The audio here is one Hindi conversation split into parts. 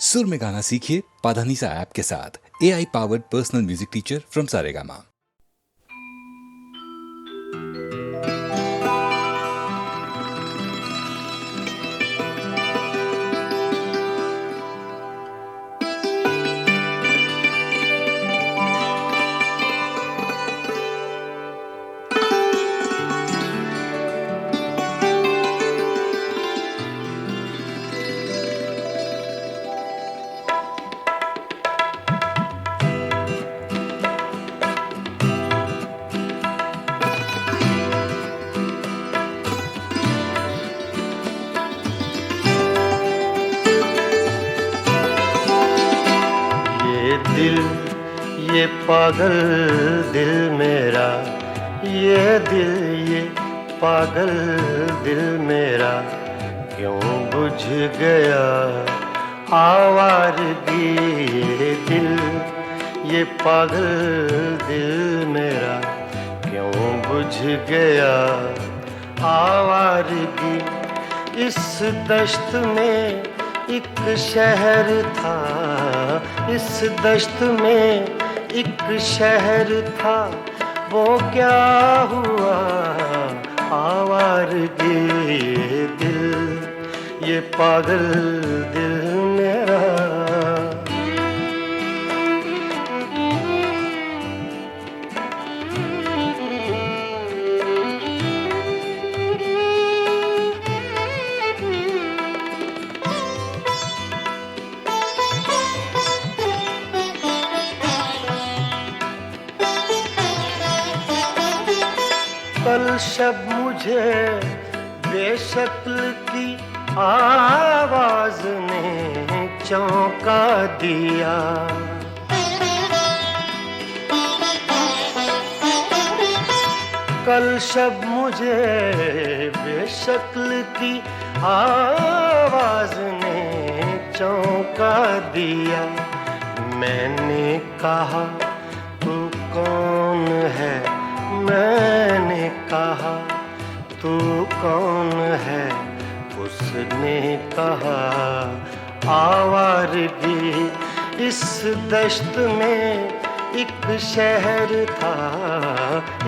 सुर में गाना सीखिए पाधानीसा ऐप के साथ। AI powered personal music teacher from Saregama. ये पागल दिल मेरा, ये दिल ये पागल दिल मेरा क्यों बुझ गया आवारगी। ये दिल ये पागल दिल मेरा क्यों बुझ गया आवारगी। इस दश्त में एक शहर था, इस दश्त में एक शहर था, वो क्या हुआ आवारगी। ये दिल ये पागल दिल मेरा। कल शब मुझे बेशक्ल की आवाज ने चौंका दिया। कल शब मुझे बेशक्ल की आवाज ने चौंका दिया। मैंने कहा तू कौन है, मैंने कहा तू कौन है, उसने कहा आवारगी। इस दश्त में एक शहर था,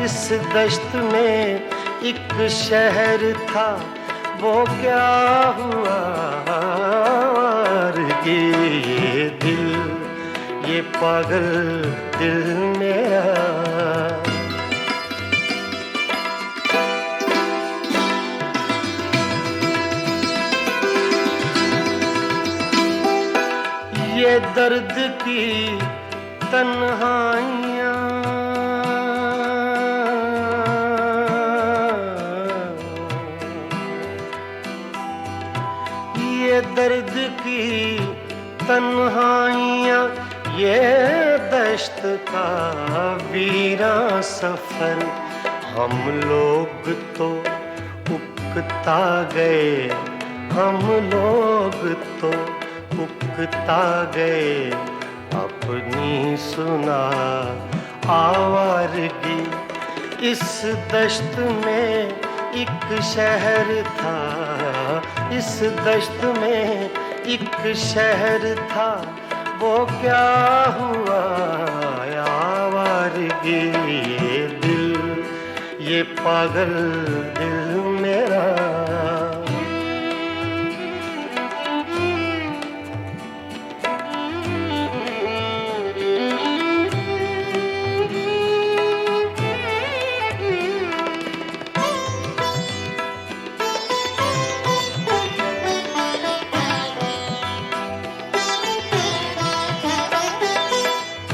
इस दश्त में एक शहर था, वो क्या हुआ आवारगी। ये दिल ये पागल दिल मेरा। ये दर्द की तन्हाइयाँ, ये दर्द की तन्हाइयाँ, ये दश्त का वीरा सफर। हम लोग तो उकता गए, हम लोग तो उकता गए अपनी सुना आवारगी। इस दश्त में एक शहर था, इस दश्त में एक शहर था, वो क्या हुआ आवारगी। ये दिल ये पागल दिल मेरा।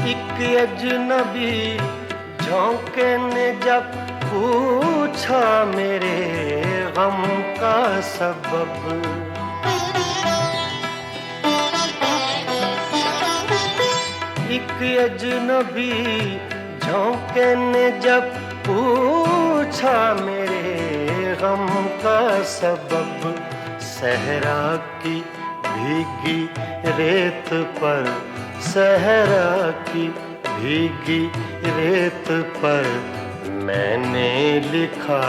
एक अजनबी झोंके ने जब पूछा मेरे गम का सबब। एक अजनबी झोंके ने जब पूछा मेरे गम का सबब। सहरा की भीगी रेत पर, सहरा की भीगी रेत पर मैंने लिखा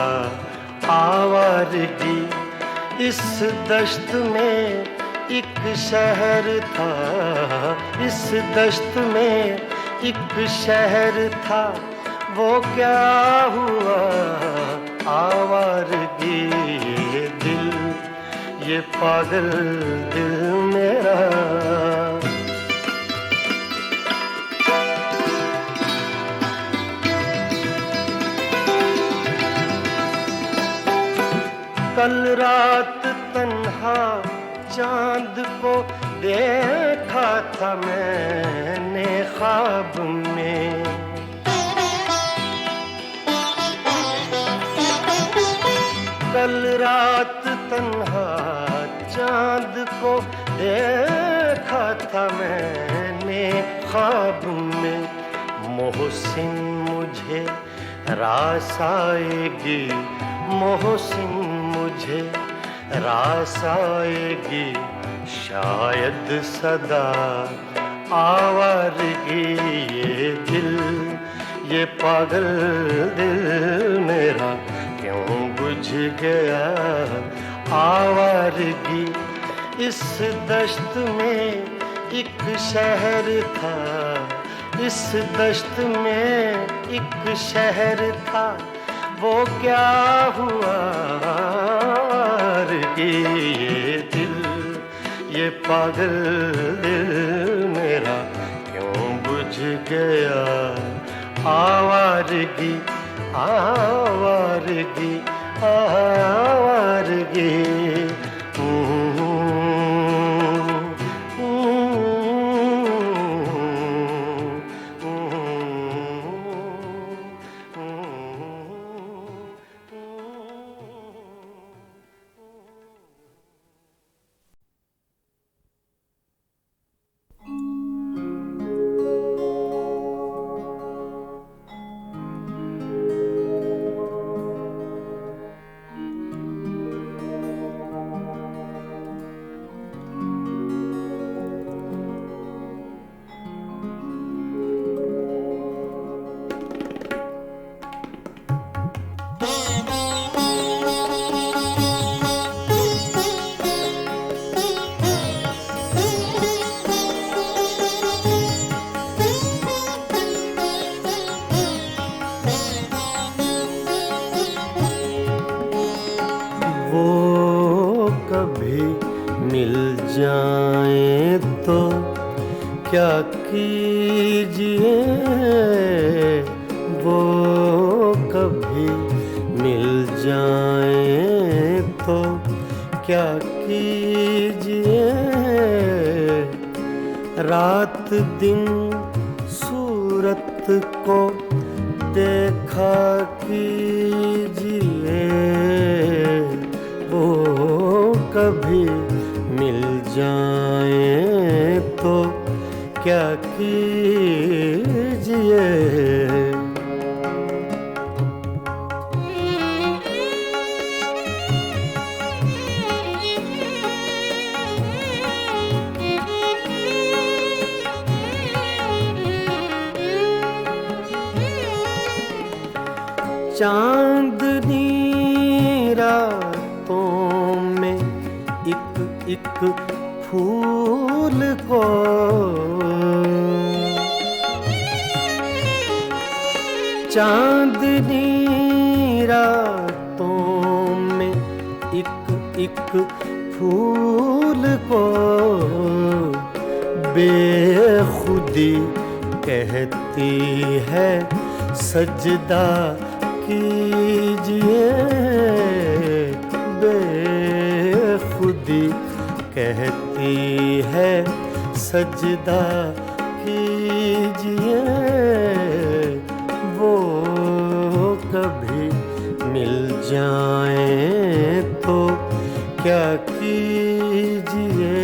आवारगी। इस दश्त में एक शहर था, इस दश्त में एक शहर था, वो क्या हुआ आवारगी ये दिल, ये पागल दिल मेरा। कल रात तन्हा चांद को देखा था मैंने ख्वाब में, कल रात तन्हा चांद को देखा था मैंने ख्वाब में। मोहसिन मुझे रास आएगी, मोहसिन मुझे रास आएगी, शायद सदा आवारगी ये दिल, ये पागल दिल मेरा क्यों बुझ गया आवारगी। इस दश्त में एक शहर था, इस दश्त में एक शहर था, वो क्या हुआ आवारगी ये दिल, ये पागल दिल मेरा क्यों बुझ गया आवारगी, आवारगी, आवारगी। जाए तो क्या कीजिए, वो कभी मिल जाए तो क्या कीजिए। रात दिन सूरत को देखा कीजिए, वो कभी मिल जाए तो क्या कीजिए। चांदनी रातों में एक फूल को चांदनी रातों में एक फूल को बेखुदी कहती है सजदा कीजिए। बेखुदी कहती है सजदा कीजिए, वो कभी मिल जाए तो क्या कीजिए।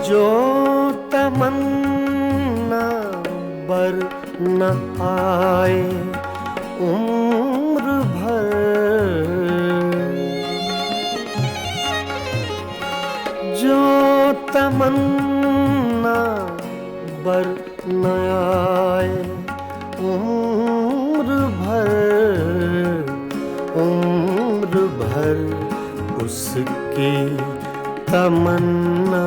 जो तमन्ना बर न आए उम्र भर तमन्ना बर न आए, उम्र भर उसकी तमन्ना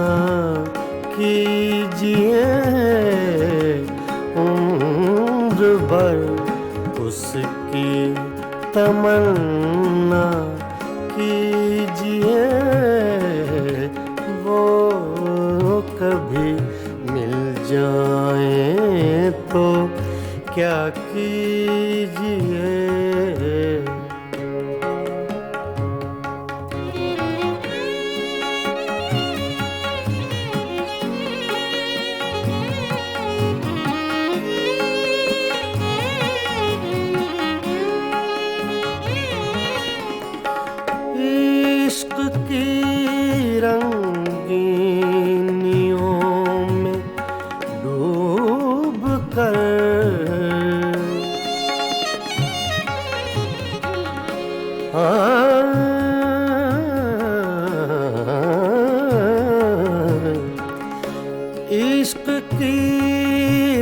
कीजिए, उम्र भर उसकी तमन्ना कीजिए। वो कभी मिल जाए तो क्या कीजिए। इश्क की रंगीनियों में डूब कर इश्क की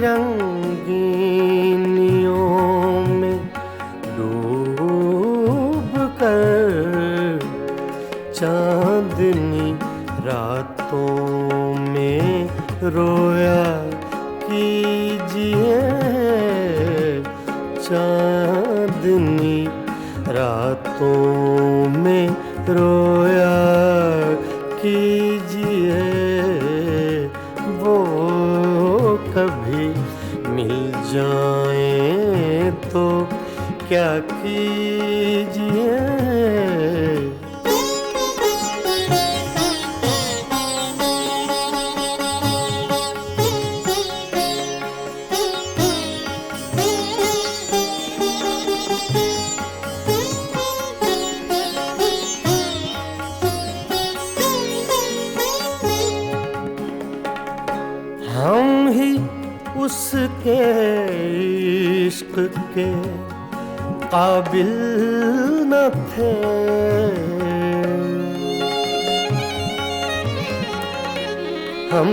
रंगीनियों में डूब कर चांदनी रातों में रोया कीजिए, चांदनी रातों में रोया कीजिए। वो कभी मिल जाए तो क्या कीजिए। हम ही उसके इश्क के काबिल न थे, हम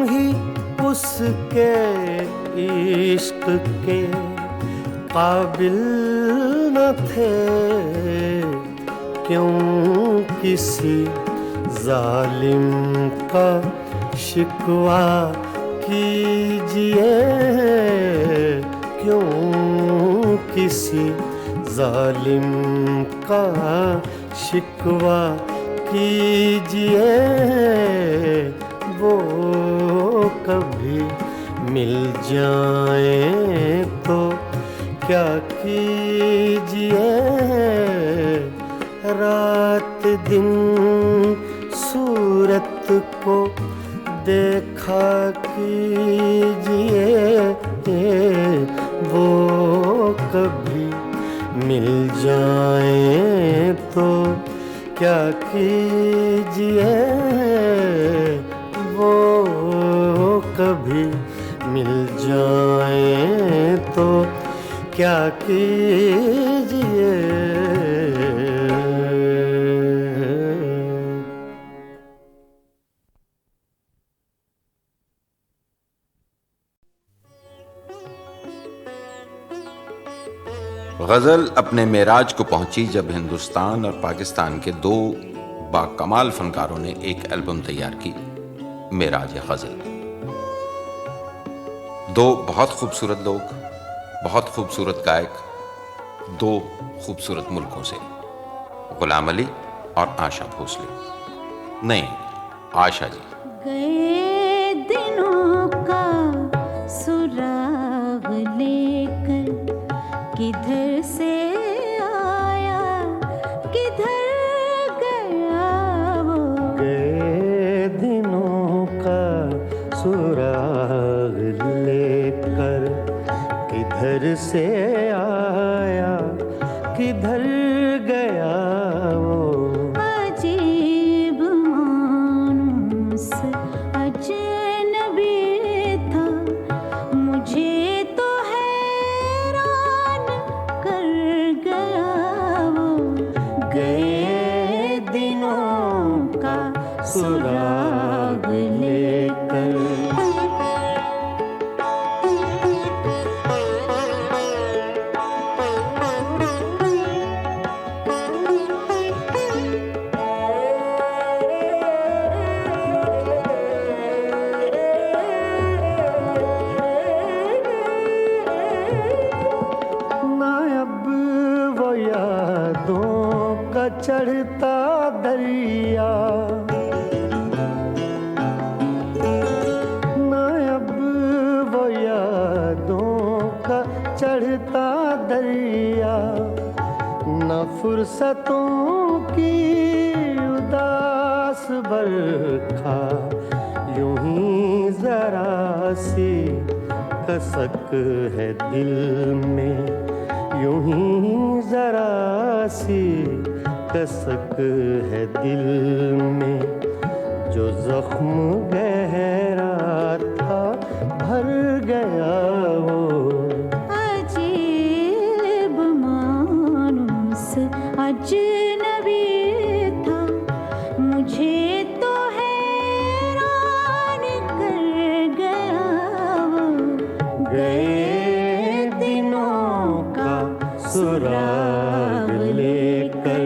ही उसके इश्क के काबिल न थे। क्यों किसी जालिम का शिकवा कीजिए, क्यों किसी जालिम का शिकवा कीजिए। वो कभी मिल जाए तो क्या कीजिए। रात दिन सूरत को देखा कीजिए, वो कभी मिल जाए तो क्या कीजिए। वो कभी मिल जाए तो क्या कीजिए। गज़ल अपने मेराज को पहुंची जब हिंदुस्तान और पाकिस्तान के दो बाकमाल फनकारों ने एक एल्बम तैयार की, मेराज गज़ल। दो बहुत खूबसूरत लोग, बहुत खूबसूरत गायक, दो खूबसूरत मुल्कों से, गुलाम अली और आशा भोसले। नहीं, आशा जी। गए दिनों का सुराग लेकर किधर से आया, किधर गया वो। गए दिनों का सुराग लेकर किधर से आया, किधर गया वो। अजीब मानूस अजनबी था, मुझे तो है फुर्सतों की उदास बरखा यूं ही जरा सी कसक है दिल में, यूं ही जरा सी कसक है दिल में। जो जख्म गहरा था भर गया वो, अजीब मानुस अजनबी था, मुझे तो हैरान कर गया वो। गए दिनों का सुराग लेकर।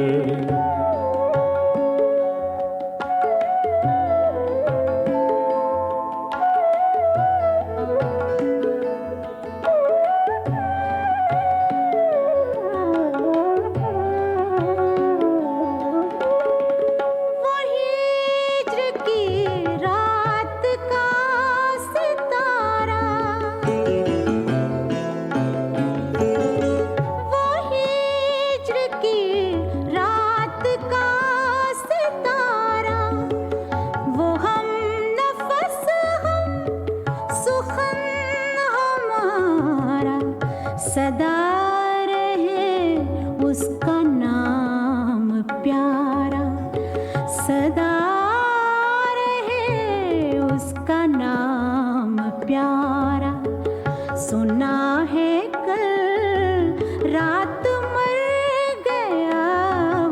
सदा रहे उसका नाम प्यारा, सदा रहे उसका नाम प्यारा। सुना है कल रात मर गया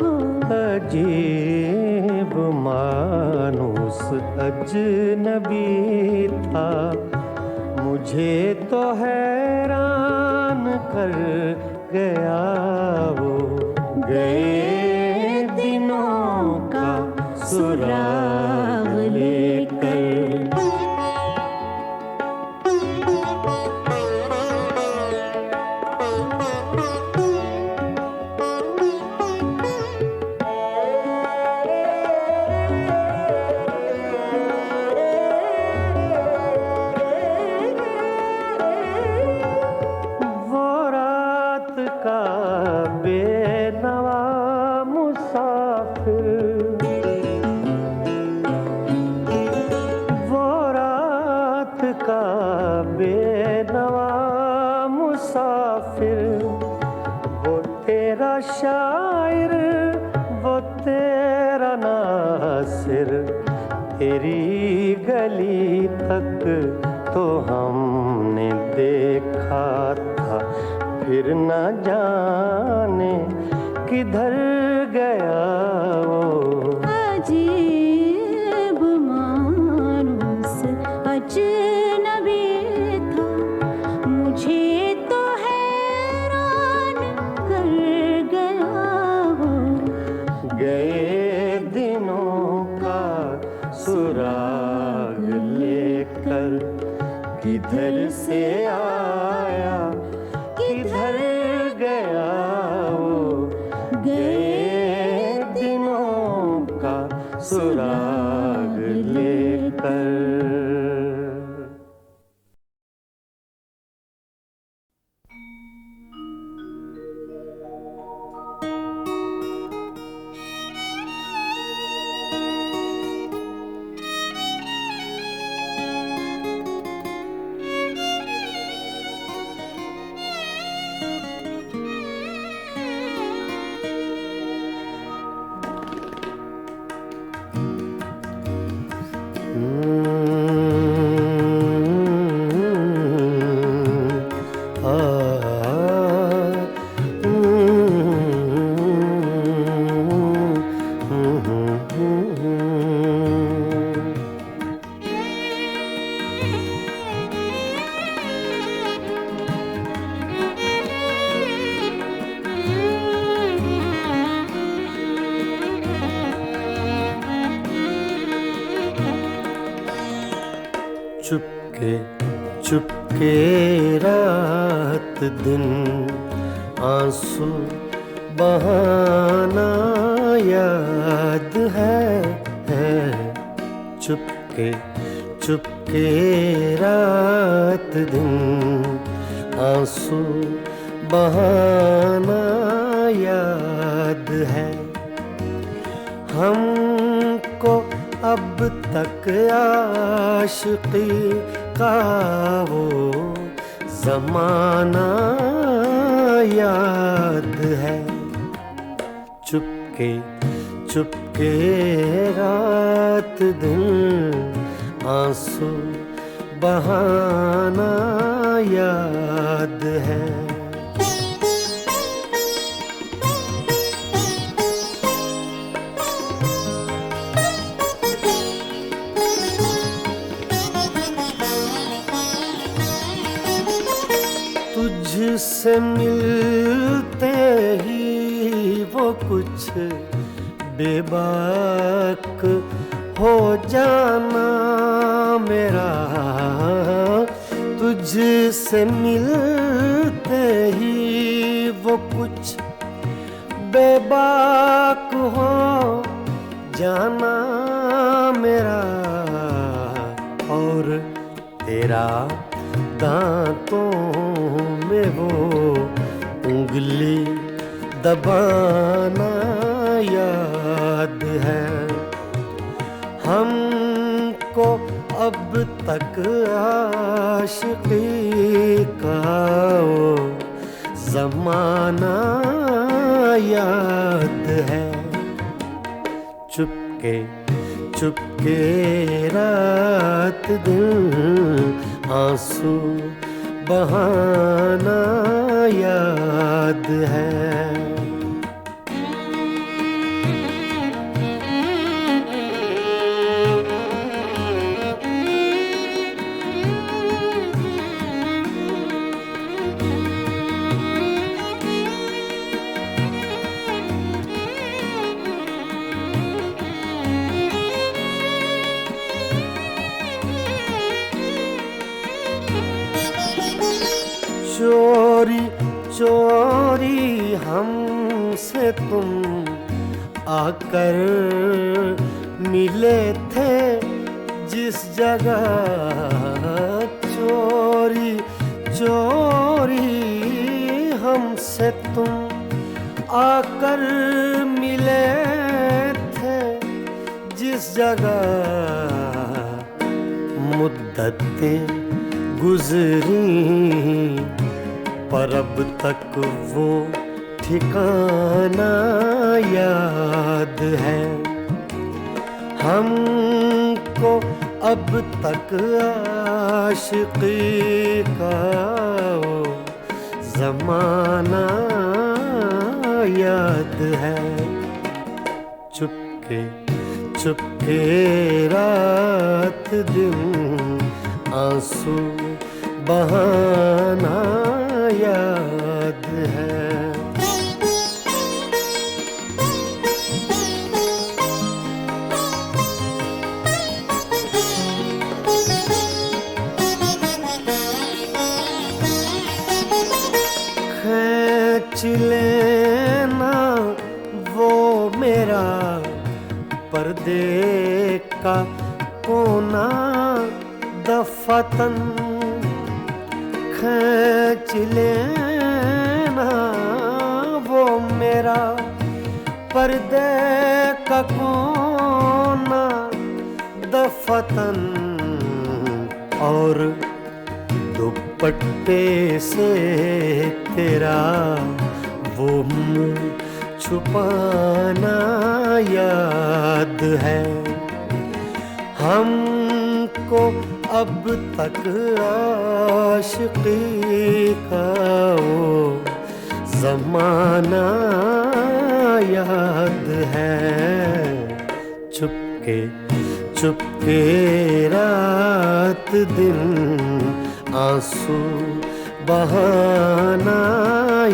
वो, अजीब मानुस अजनबी था, मुझे तो हैरान कर गया वो। गए दिनों का सुराग लेकर। का बेनवा मुसाफिर, वो रात का बेनवा मुसाफिर, वो तेरा शायर, वो तेरा नासिर, तेरी गली तक तो हमने देखा था, फिर न जाने किधर गया वो। अजीब मानुस अजनबी था, मुझे तो हैरान कर गया वो। गए दिनों का सुराग लेकर, किधर से आया किधर गया वो। गए दिनों का सुराग लेकर। चुपके चुपके रात दिन आंसू बहाना याद है। चुपके चुपके रात दिन आंसू बहाना याद है हमको अब तक आशिकी का वो ज़माना याद है। चुपके चुपके रात दिन आंसू बहाना याद है। तुझसे मिलते ही वो कुछ बेबाक हो जाना मेरा, तुझसे मिलते ही वो कुछ बेबाक हो जाना मेरा, और तेरा दांतों में वो उंगली दबाना याद है। हमको अब तक आशिकी का वो ज़माना याद है। चुपके चुपके रात दिन आंसू बहाना याद है। चोरी चोरी हमसे तुम आकर मिले थे जिस जगह, चोरी चोरी हमसे तुम आकर मिले थे जिस जगह, मुद्दतें गुजरी पर अब तक वो ठिकाना याद है। हमको अब तक आशिकी का वो ज़माना याद है। चुपके चुपके रात दिन आंसू बहाना याद है। खींच लेना वो मेरा पर्दे का कोना दफतन, खींच लेना वो मेरा पर्दे का कोना दफतन, और दुपट्टे से तेरा वो मुँह छुपाना याद है। हमको अब तक आशिकी का वो ज़माना याद है। चुपके चुपके रात दिन आंसू बहाना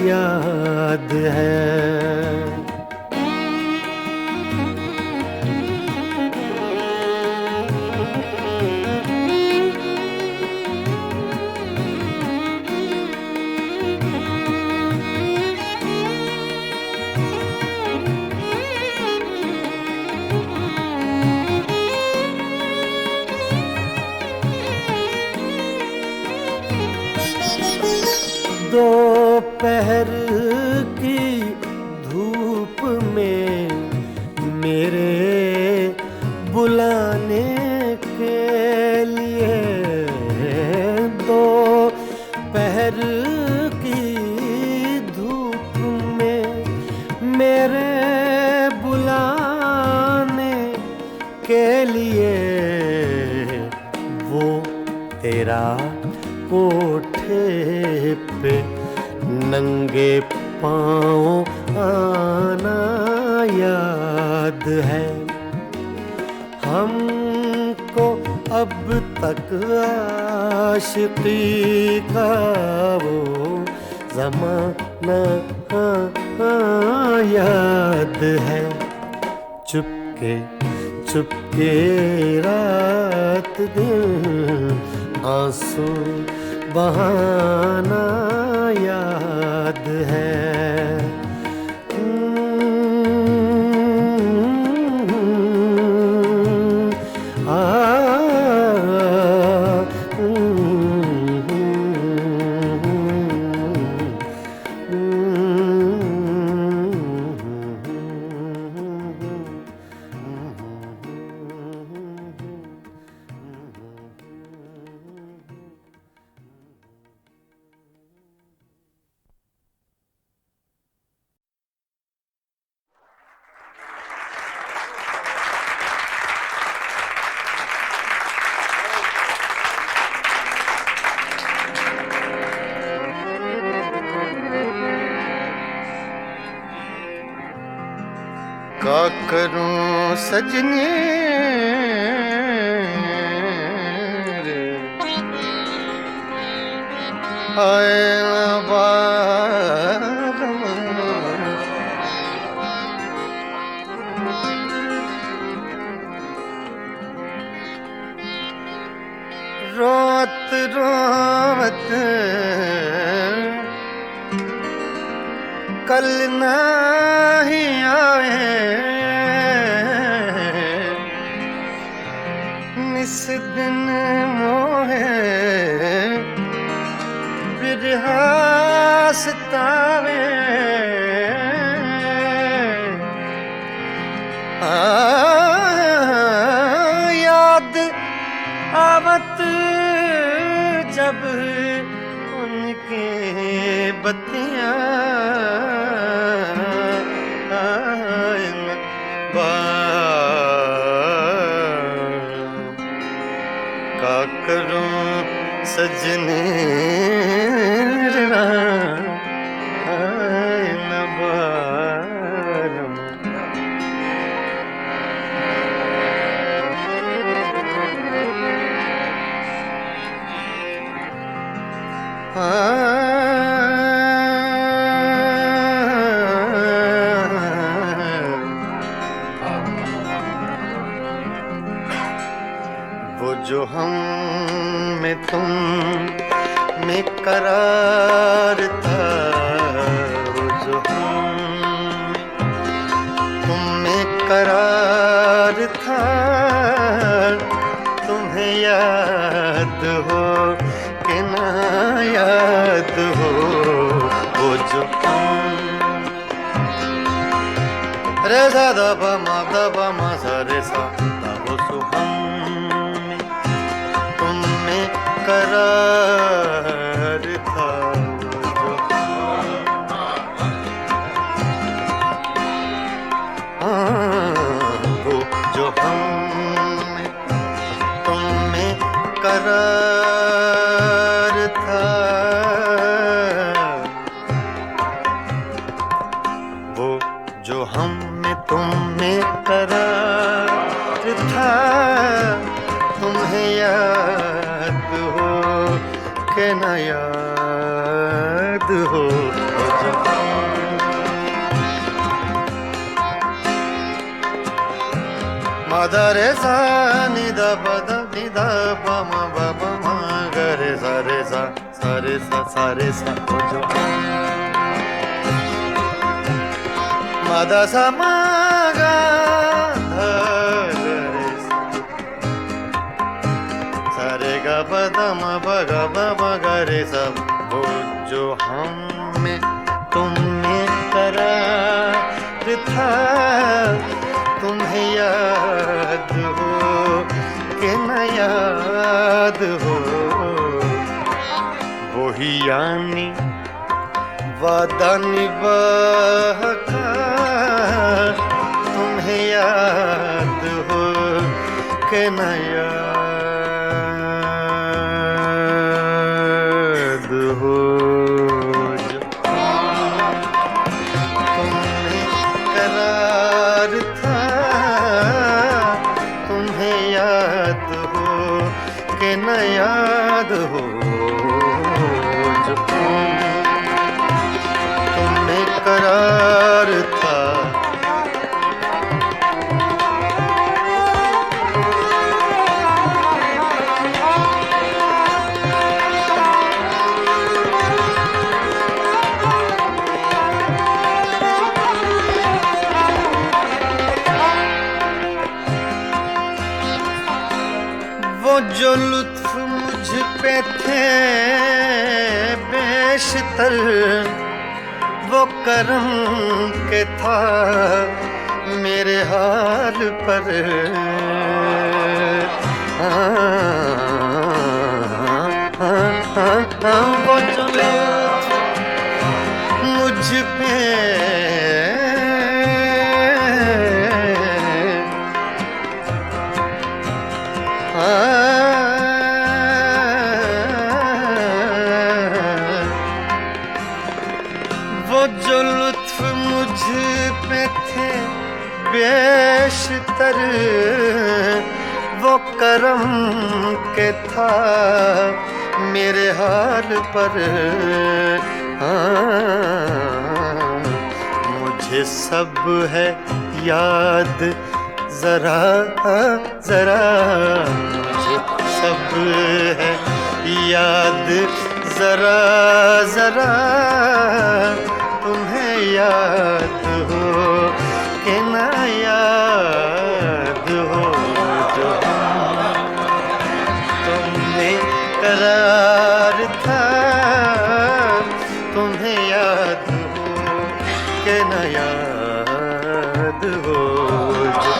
याद है। दोपहर की वो तेरा कोठे पे नंगे पाँव आना याद है। हमको अब तक आशिकी का वो ज़माना याद है। चुपके चुपके रात दिन आंसू बहाना याद है। का करूं सजनी रे आए ना बारम रोत रोत कल नहीं आए निस दिन मोहे बिरहा सतावे याद आवत जब उनके बत्तियां का करूं सजने न बारम वो जो हम में तुम में करार था, वो जो हम तुम में करार था, तुम्हें याद हो कि ना याद हो, वो जो हम रे सा दा प म सा रे सा दा वो सु हम तुम में करार था, वो जो हम में तुम में करार था, वो जो हम में तुम में करार था, तुम्हें याद हो कि न याद हो, वो जो दा रे सा नि दा प दा नि दा प म ब प म ग रे सा रे सा सा रे सा सा रे सा वो जो म दा सा म ग ध रे सा सा रे ग प द म प ग प म ग रे सा, वो जो हम में तुम में करार था, तुम्हें याद हो कि न याद हो, वही यानी वादा निभाका, तुम्हें याद हो कि न याद याद हो जो तुम्हें करार था। वो जो लुत्फ मुझ पे थे बेशतर, वो करम के था मेरे हाल पर। वो जो लुत्फ मुझ पे वो जो लुत्फ मुझ पे थे बेशतर, वो करम के था मेरे हाल पर। मुझे सब है याद जरा जरा, मुझे सब है याद जरा जरा। तुम्हें याद हो कि ना याद हो जो तुम्हें करार था। तुम्हें याद हो कि ना याद हो जो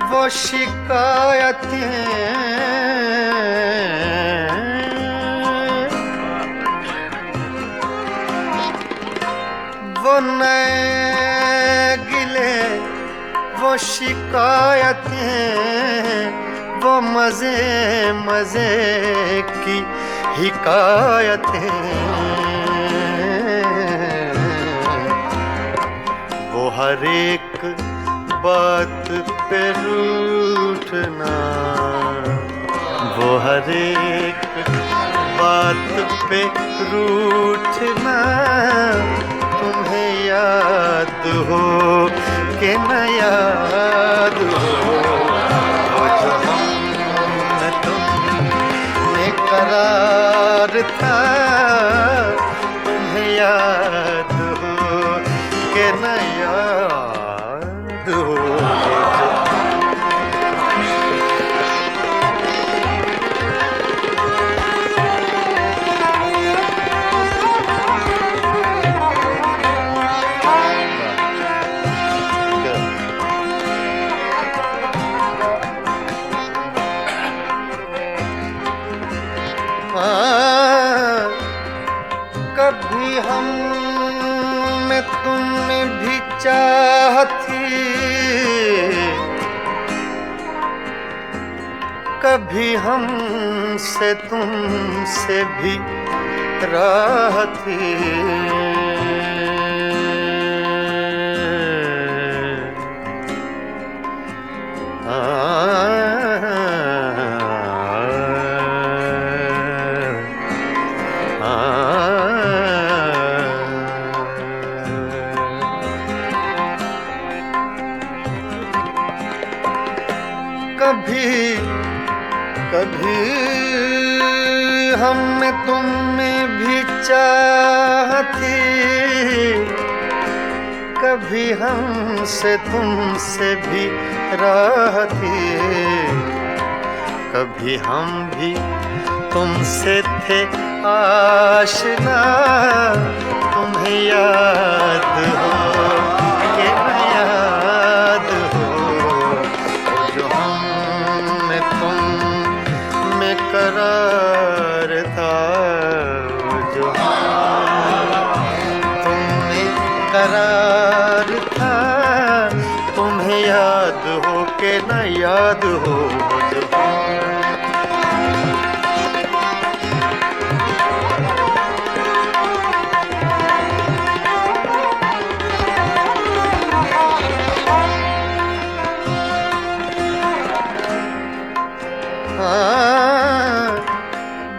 वो शिकायतें, वो नए गिले, वो शिकायतें, वो मजे मजे की हिकायतें। वो हर एक बात पे रूठना, वो हर एक बात पे रूठना। तुम्हें याद हो कि न याद हो वो जो हमने तुमने करार था। तुम्हें याद हो कि न याद हो कभी हम में तुमने भी चाहती, कभी हम से तुमसे भी राह थी। कभी कभी हम में तुम में भी चाहती, कभी हमसे तुमसे भी राह थी। कभी हम भी तुमसे थे आशना। तुम्हें याद हो कि न याद हो जो हम में तुम में करार था, जो तुम में करार था, तुम्हें याद हो के न याद हो मुझे।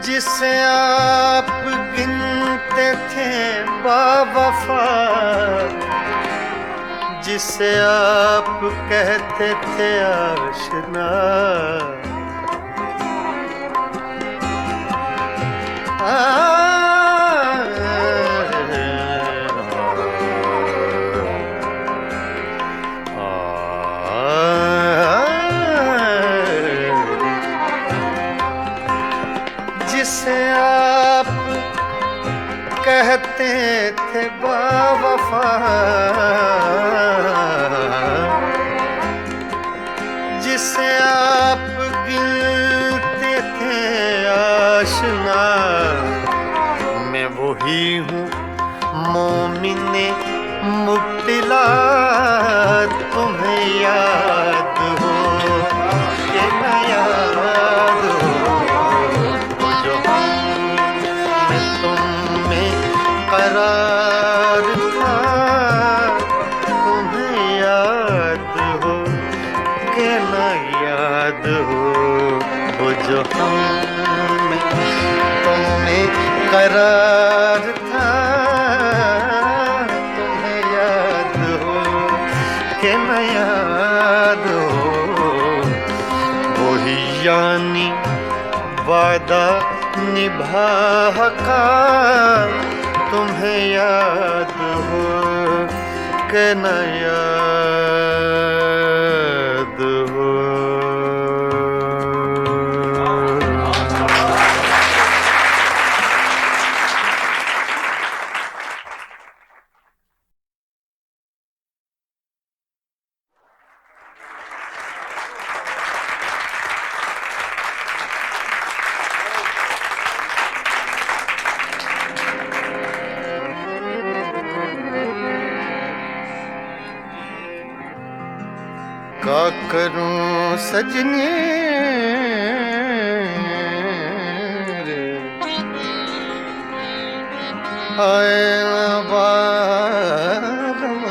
जिसे आप गिनते थे बावफा, जिसे आप कहते थे आशिना, जिसे आप कहते थे बावफा, जिसे आप गिनते थे आशना, मैं वही हूँ मोमिने मुब्तिला, तुम्हें याद हो कि न याद हो जो मैं तुम में करार था, तुम्हें याद हो कि न याद हो वो जो हम में तुम में करार था, तुम्हें याद हो कि न याद हो वही यानी वादा निभा का, तुम्हें याद हो कि न याद हो। का करूं सजनी रे, आए न बारम,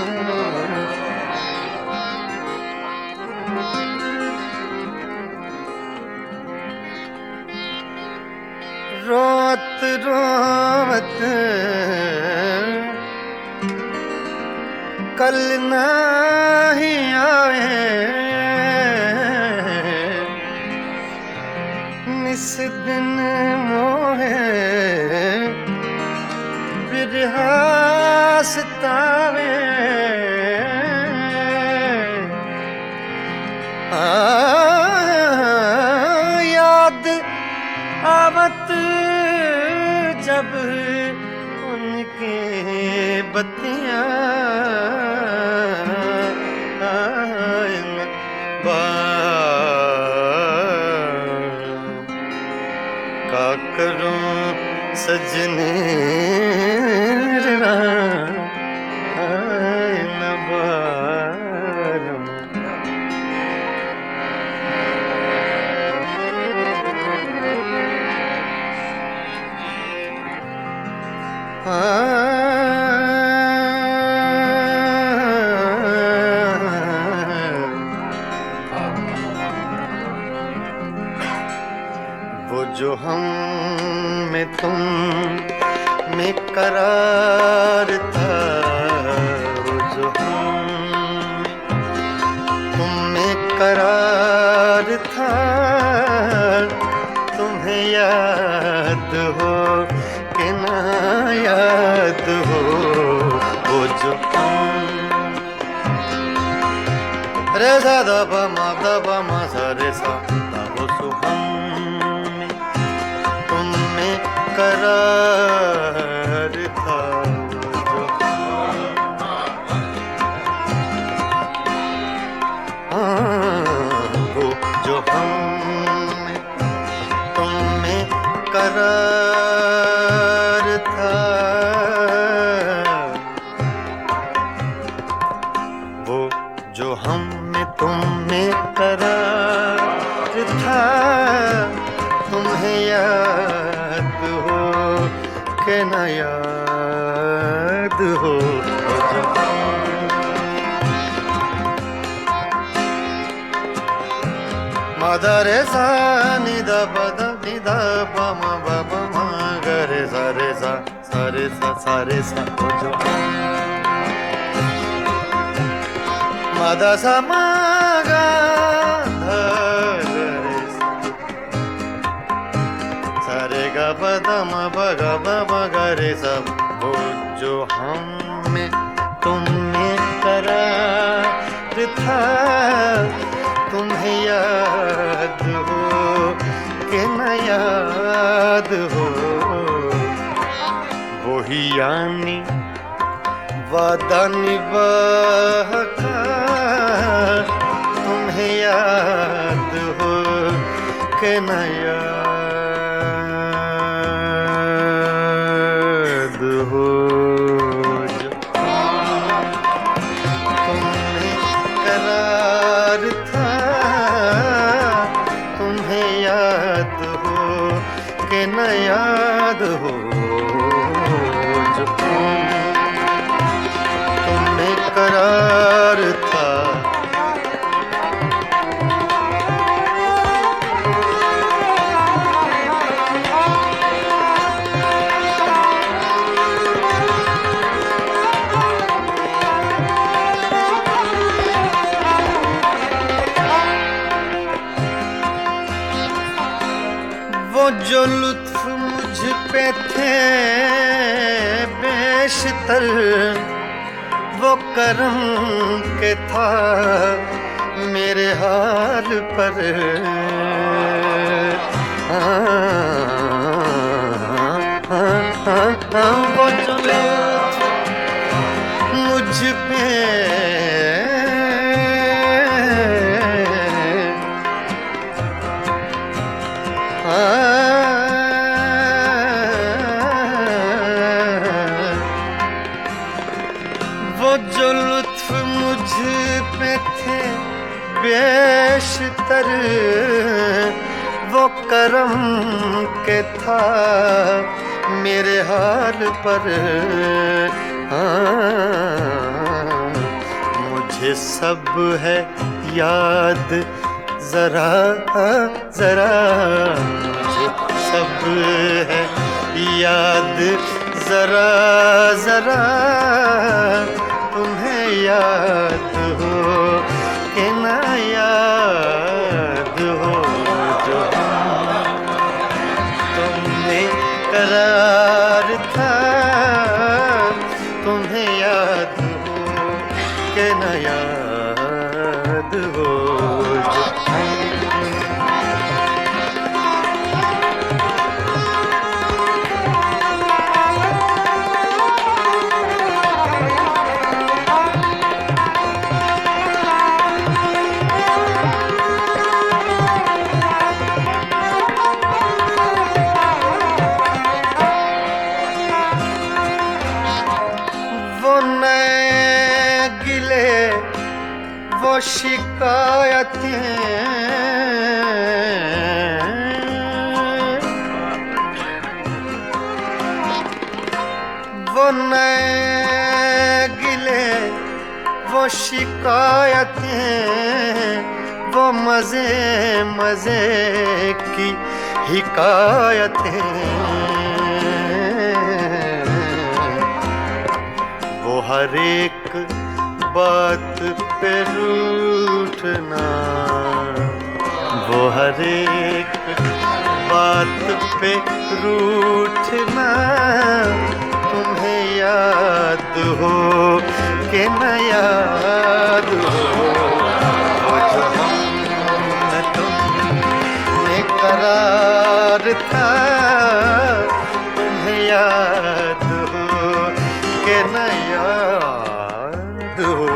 रोत रोत कल नहीं आए, निस दिन मोहे बिरहा सतावे, याद आवत जब उनके बत्तियां, का करूं सजने न बारम, वो जो हम में तुम में करार था, वो जो हम में तुम में करार था, तुम्हें याद हो कि ना याद हो वो जो हम रे सा दा मा सा रे सा दा वो सो हम में करार था, जो वो जो हम में तुम में करार था। याद हो जो मद रे सा नि द प द नि द प म प प म ग रे सा रे सा सा रे सा हो जो मद सा म ग ध ग रे सा रे ग प द म प ग प प ग रे सा वो जो हम में तुम में करार था तुम्हें याद हो कि न याद हो वही यानी वादा निभाका तुम्हें याद हो कि न याद हो जो तुम्हें करार था तुम्हें याद हो कि न याद हो जो तुम्हें करार था वो जो लुत्फ मुझ पे थे बेशतर वो करम के था मेरे हाल पर वो जो लुत्फ मुझ पे वो जो लुत्फ मुझ पे थे बेशतर वो करम के था मेरे हाल पर मुझे सब है याद जरा जरा मुझे सब है याद जरा जरा तुम्हें याद हो कि न याद हो जो तुमने करार था तुम्हें याद हो कि न याद हो जो वो नए गिले वो शिकायतें वो नए गिले वो शिकायतें वो मजे मजे की हिकायतें वो हर एक बात पे रूठना वो हर एक बात पे रूठना तुम्हें याद हो कि न याद हो वो जो हम तुमने करार था तुम्हें याद हो कि न याद हो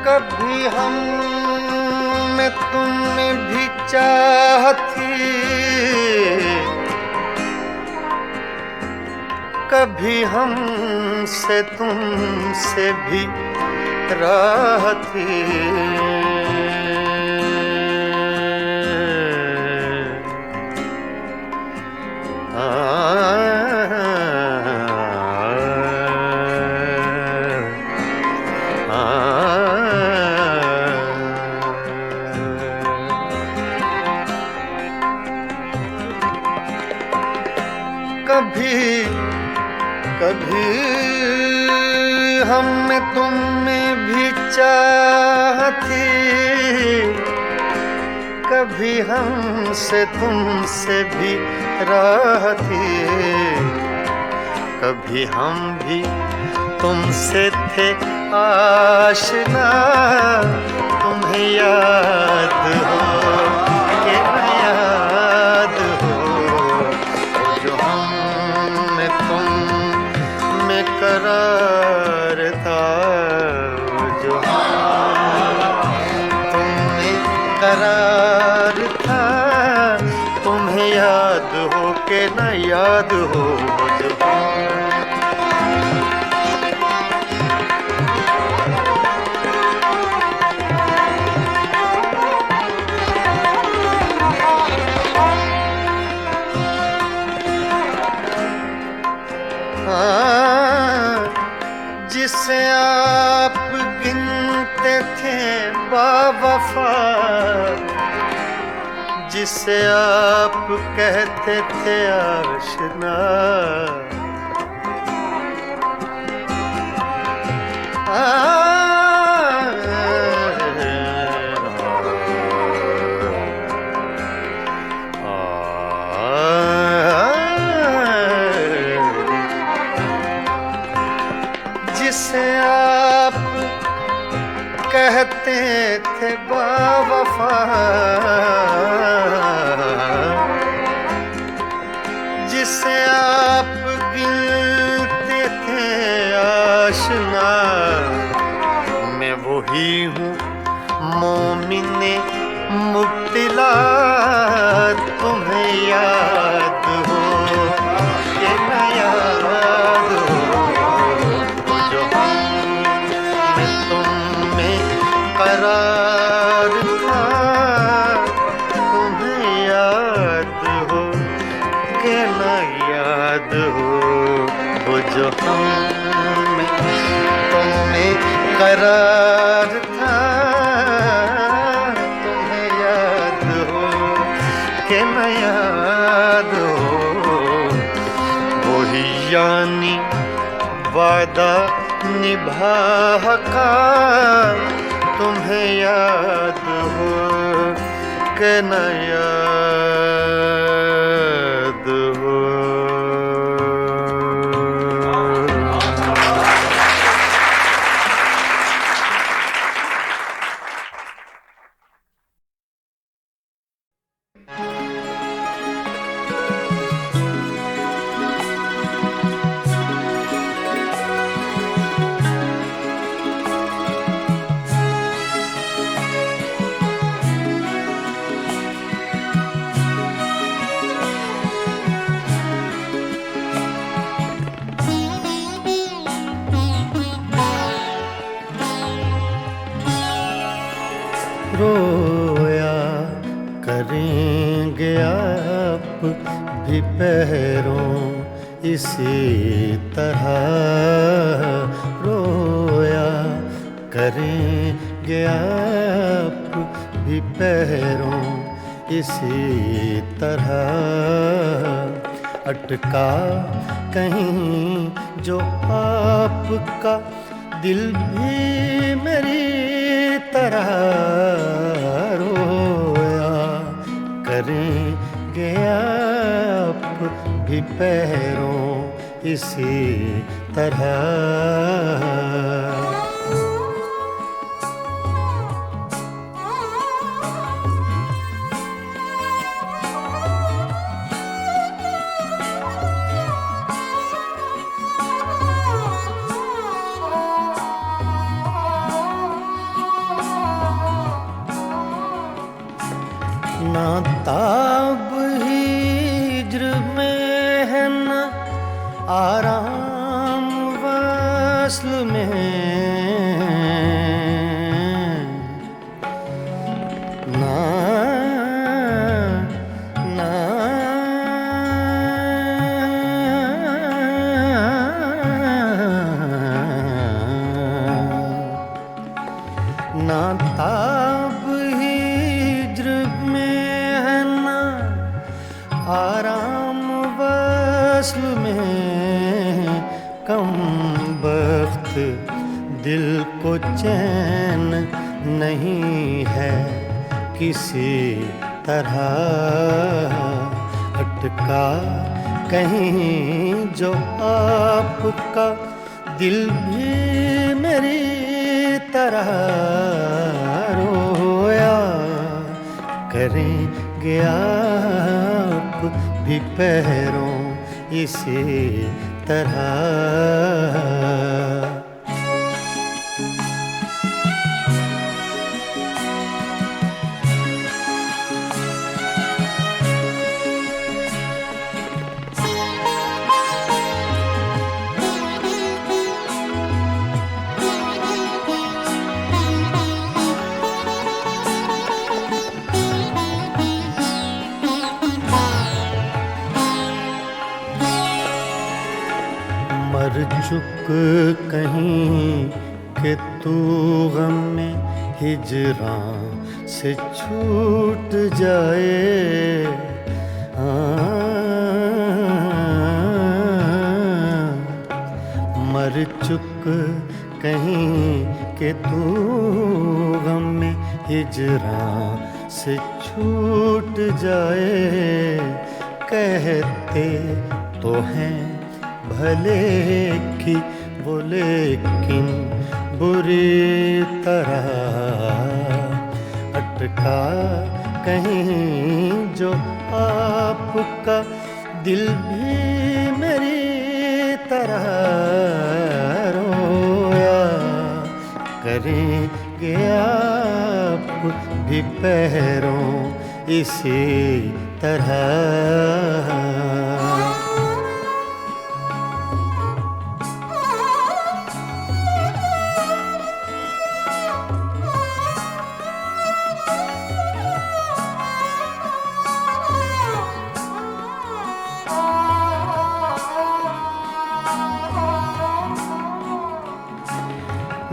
कभी हम में तुमने भी चाह थी, कभी हमसे तुमसे भी राह थी। कभी कभी हम तुम में भी चाह थी, कभी हमसे तुमसे भी राह थी। कभी हम भी तुमसे थे आशना, तुम्हें याद हो कि न याद हो, जो हम में तुम में करार था, जो तुम में करार था, तुम्हें याद हो कि न याद हो, जो जिसे आप गिनते थे बावफा, जिसे आप कहते थे आशना, जिसे आप कहते थे बावफा, जिसे आप गिनते थे आशना, मैं वही हूँ मोमिने मुब्तिला, तुम्हें याद हो कि न याद हो, करार था, तुम्हें याद हो कि न याद हो, वो जो हमें तुम्हें करार था, तुम्हें याद हो कि न याद हो, वही यानी वादा निभा का, तुम्हें याद हो कि न याद हो। रोया करेंगे आप भी पैरों इसी तरह, रोया करेंगे आप भी पैरों इसी तरह, अटका कहीं जो आपका दिल भी मेरी तरह, रोया करेंगे आप भी पैरों इसी तरह। ना ताब हिज्र में है ना आराम वस्ल में, ना ना ना ताब हिज्र में है ना आराम वस्ल में, कम बख्त दिल को चैन नहीं है किसी तरह अटका कहीं जो आपका दिल भी मेरी तरह रोया करेंगे आप भी पैरों इसी तरह। मर चुक कहीं कि तू गम में हिजरां से छूट जाए, मर चुक कहीं कि तू गम में हिजरां से छूट जाए। कहते तो हैं भले कि वो लेकिन बुरी तरह अटका कहीं जो आपका दिल भी मेरी तरह रोया करेंगे आप भी पैरों इसी तरह।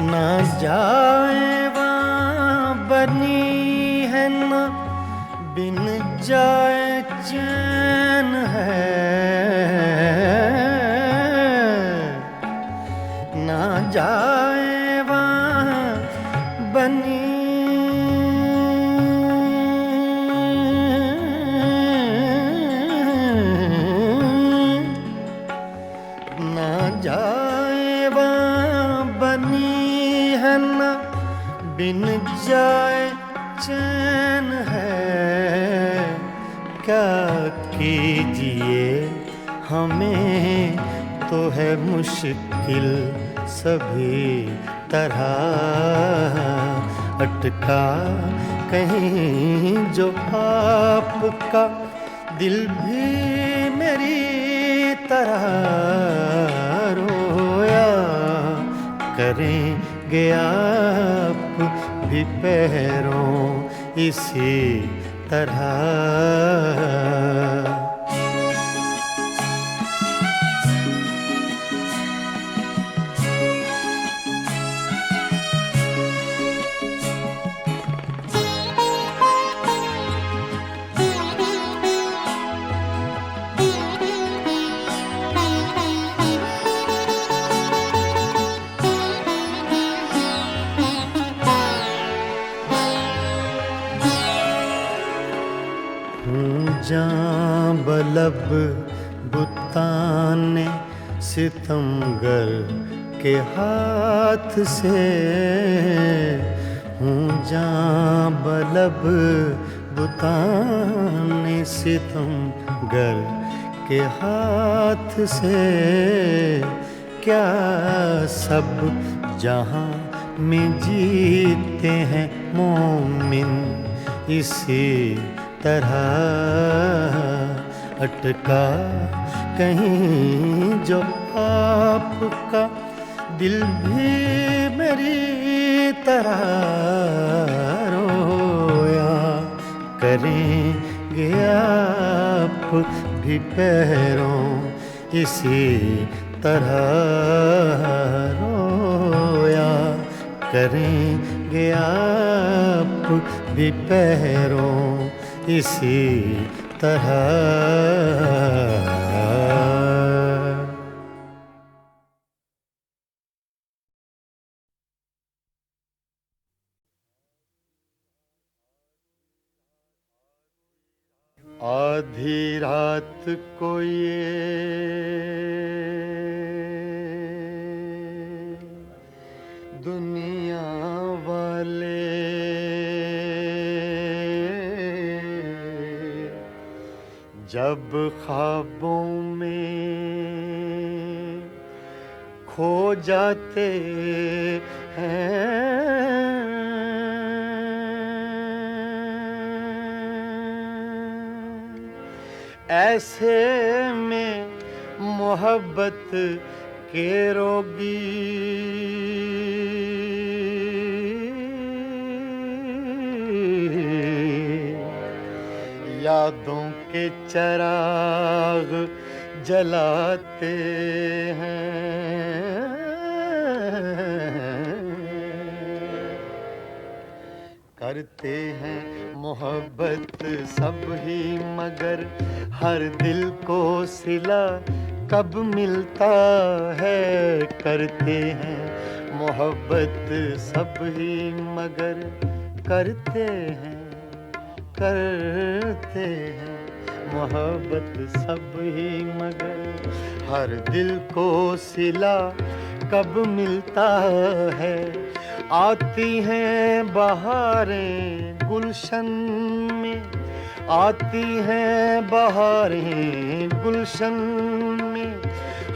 ना जाए वहाँ बनी है ना बिन जाए चैन है, ना जाए वहाँ बनी ना जाए वहाँ बनी है ना बिन जाए चैन है। क्या कीजिए हमें तो है मुश्किल सभी तरह अटका कहीं जो आपका दिल भी मेरी तरह रोया करेंगे आप भी पैरों इसी तरह। जां बलब बुताने सितमगर के हाथ से हूँ, जां बलब बुताने सितमगर के हाथ से। क्या सब जहाँ में जीते हैं मोमिन इसी तरह अटका कहीं जो आपका दिल भी मेरी तरह रोया करेंगे आप भी पैरों इसी तरह रोया करेंगे आप भी पैरों इसी तरह। आधी रात को ये दुनिया वाले जब ख्वाबों में खो जाते हैं ऐसे में मोहब्बत के रोगी यादों के चिराग जलाते हैं करते हैं मोहब्बत सब ही मगर हर दिल को सिला कब मिलता है करते हैं मोहब्बत सब ही मगर करते हैं मोहब्बत सब ही मगर हर दिल को सिला कब मिलता है आती हैं बहारें गुलशन में आती हैं बहारें गुलशन में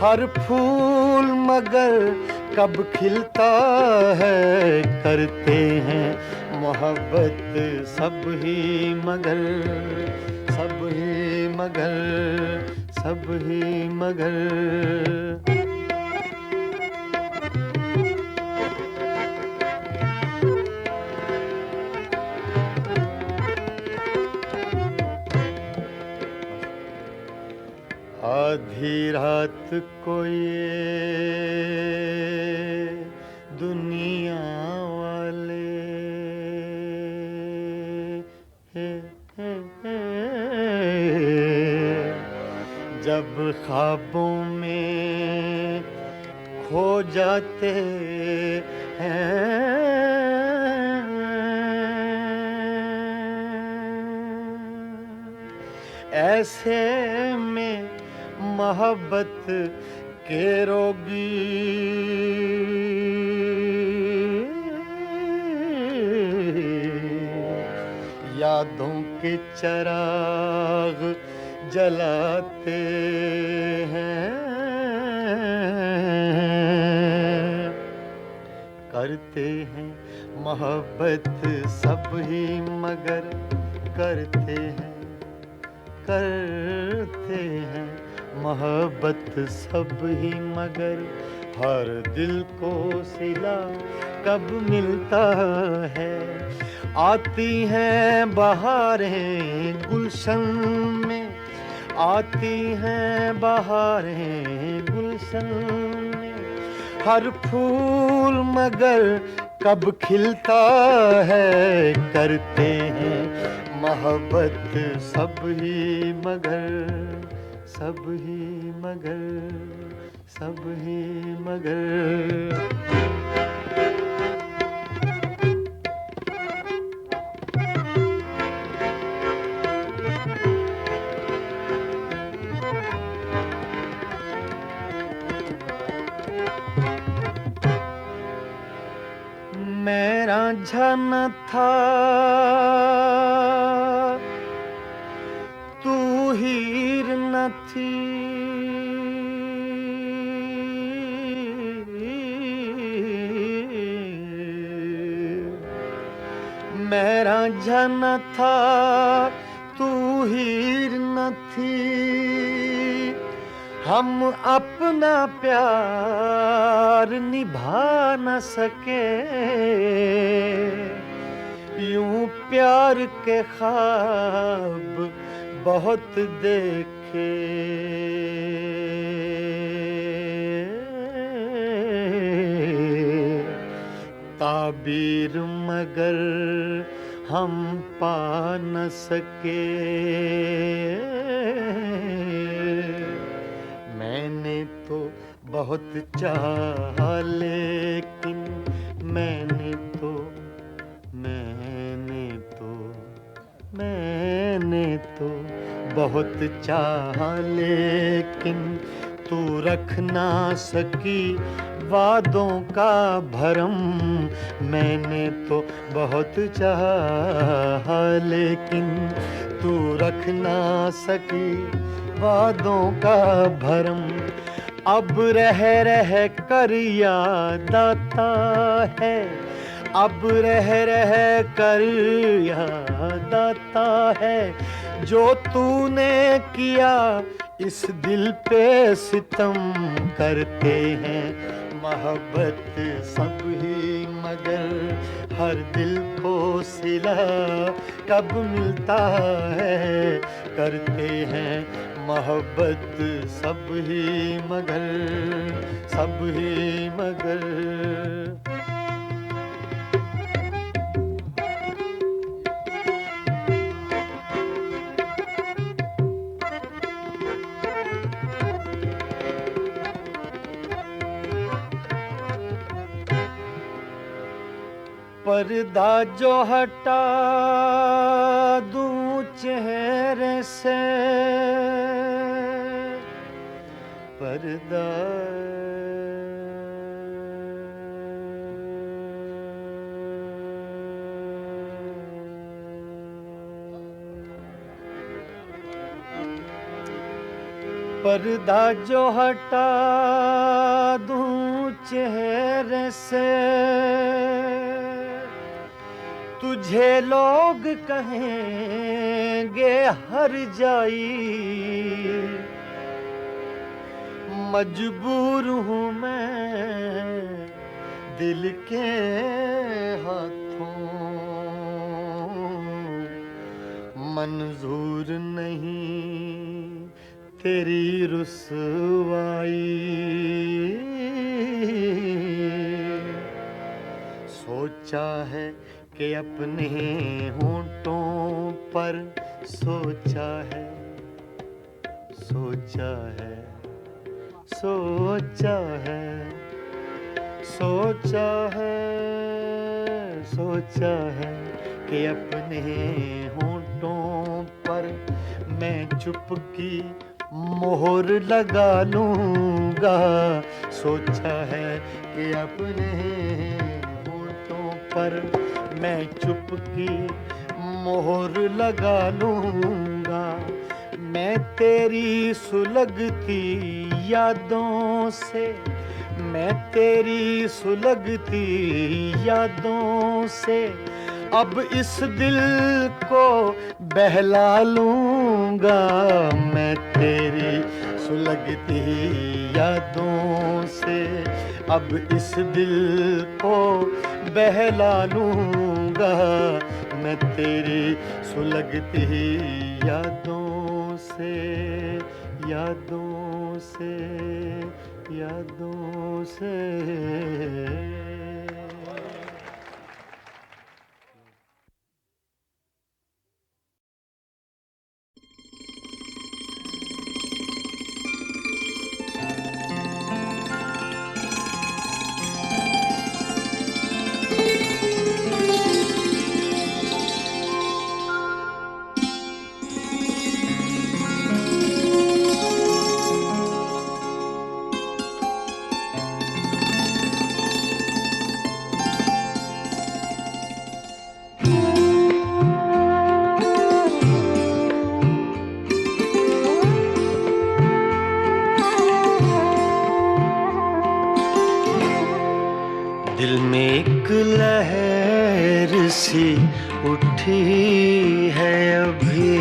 हर फूल मगर कब खिलता है करते हैं मोहब्बत सब ही मगर सब ही मगर सब ही मगर आधी रात को ये दुनिया वाले जब ख्वाबों में खो जाते हैं ऐसे में मोहब्बत के रोगी यादों के चिराग जलाते हैं करते हैं मोहब्बत सब ही मगर करते हैं मोहब्बत सब ही मगर हर दिल को सिला कब मिलता है आती हैं बहारें गुलशन में आती हैं बहारें गुलशन में हर फूल मगर कब खिलता है करते हैं मोहब्बत सब ही मगर सब ही मगर सब ही मगर मेरा जन था तू हीर न थी मेरा जन था तू हीर न थी, हम अपना प्यार निभा न सके। यूं प्यार के ख्वाब बहुत देखे, ताबीर मगर हम पा न सके। मैंने तो बहुत चाहा लेकिन मैंने तो बहुत चाहा लेकिन तू रख ना सकी वादों का भरम। मैंने तो बहुत चाहा लेकिन तू रख ना सकी वादों का भरम। अब रह रह कर याद आता है, अब रह रह कर याद आता है जो तूने किया इस दिल पे सितम। करते हैं मोहब्बत सब ही मगर हर दिल को सिला कब मिलता है। करते हैं मोहब्बत सब ही मगर पर्दा जो हटा दूं चेहरे से, पर्दा पर्दा जो हटा दूं चेहरे से, तुझे लोग कहेंगे हर जाई। मजबूर हूँ मैं दिल के हाथों, मंजूर नहीं तेरी रुसवाई। सोचा है कि अपने होंठों पर सोचा है, सोचा है, सोचा है, सोचा है, सोचा है कि अपने होंठों पर मैं चुपकी मोहर लगा लूँगा। सोचा है कि अपने होंठों पर मैं चुपकी मोहर लगा लूँगा। मैं तेरी सुलगती यादों से, मैं तेरी सुलगती यादों से अब इस दिल को बहला लूँगा। मैं तेरी सुलगती यादों से अब इस दिल को बहला लूँगा। मैं तेरी सुलगती यादों से, यादों से, यादों से। दिल में एक लहर सी उठी है अभी,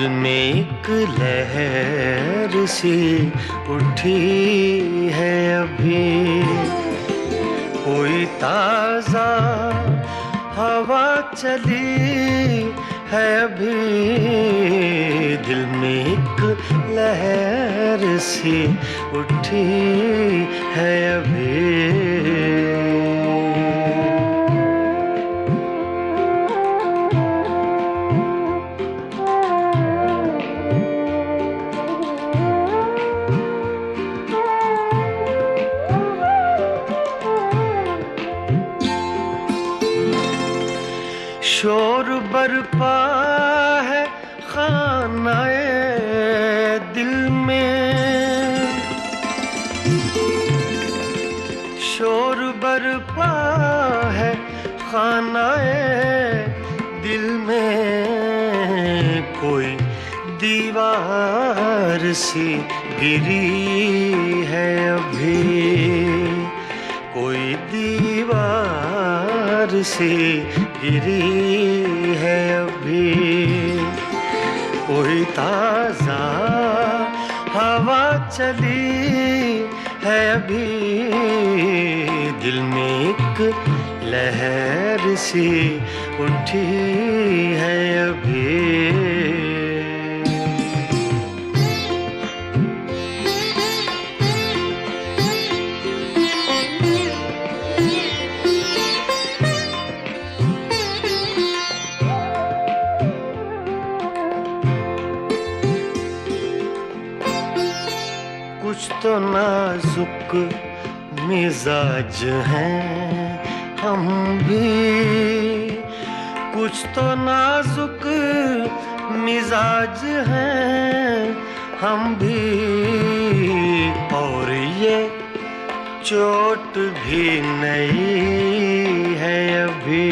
दिल में एक लहर सी उठी है अभी, कोई ताजा हवा चली है अभी, दिल में एक लहर सी उठी है अभी। शोर बरपा है खानाए दिल में, शोर बरपा है खानाए दिल में, कोई दीवार सी गिरी है अभी, कोई दीवार सी गिरी है अभी, कोई ताजा हवा चली है अभी, दिल में एक लहर सी उठी है अभी। कुछ तो नाजुक मिजाज हैं हम भी, कुछ तो नाजुक मिजाज हैं हम भी, और ये चोट भी नहीं है अभी,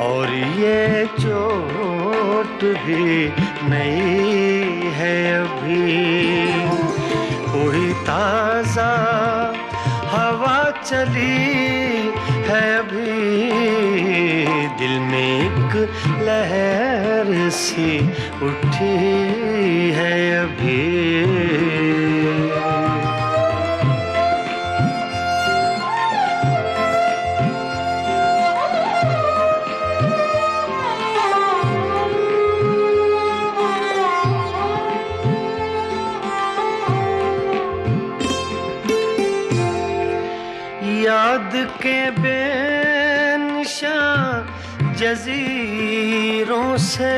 और ये चोट भी नहीं है अभी, कोई ताजा हवा चली है अभी, दिल में एक लहर सी उठी है अभी। याद के बेनिशान जजीरों से,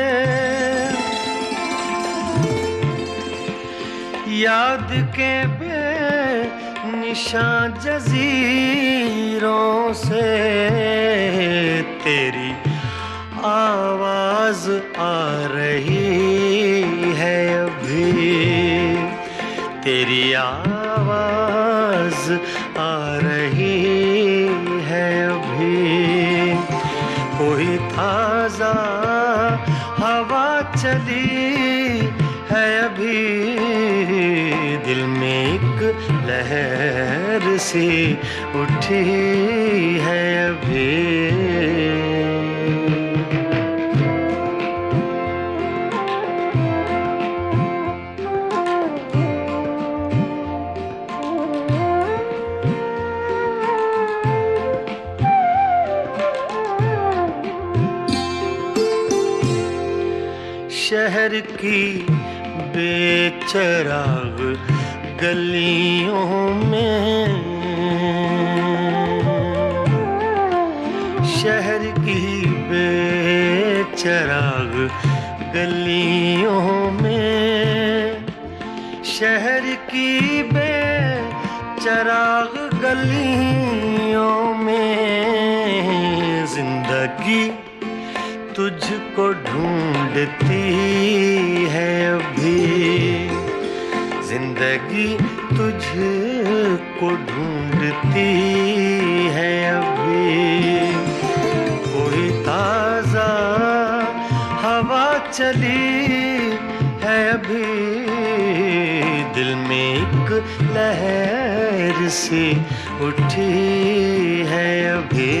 याद के बेनिशान जजीरों से, तेरी आवाज आ रही है अभी, तेरी आवाज आ रही है अभी, कोई ताजा हवा चली है अभी, दिल में एक लहर सी उठी है अभी। शहर की बेचराग गलियों में, शहर की बेचराग गलियों में, शहर की बेचराग गलियों में, जिंदगी तुझको ढूंढती है अभी, जिंदगी तुझको ढूंढती है अभी, कोई ताजा हवा चली है अभी, दिल में एक लहर सी उठी है अभी।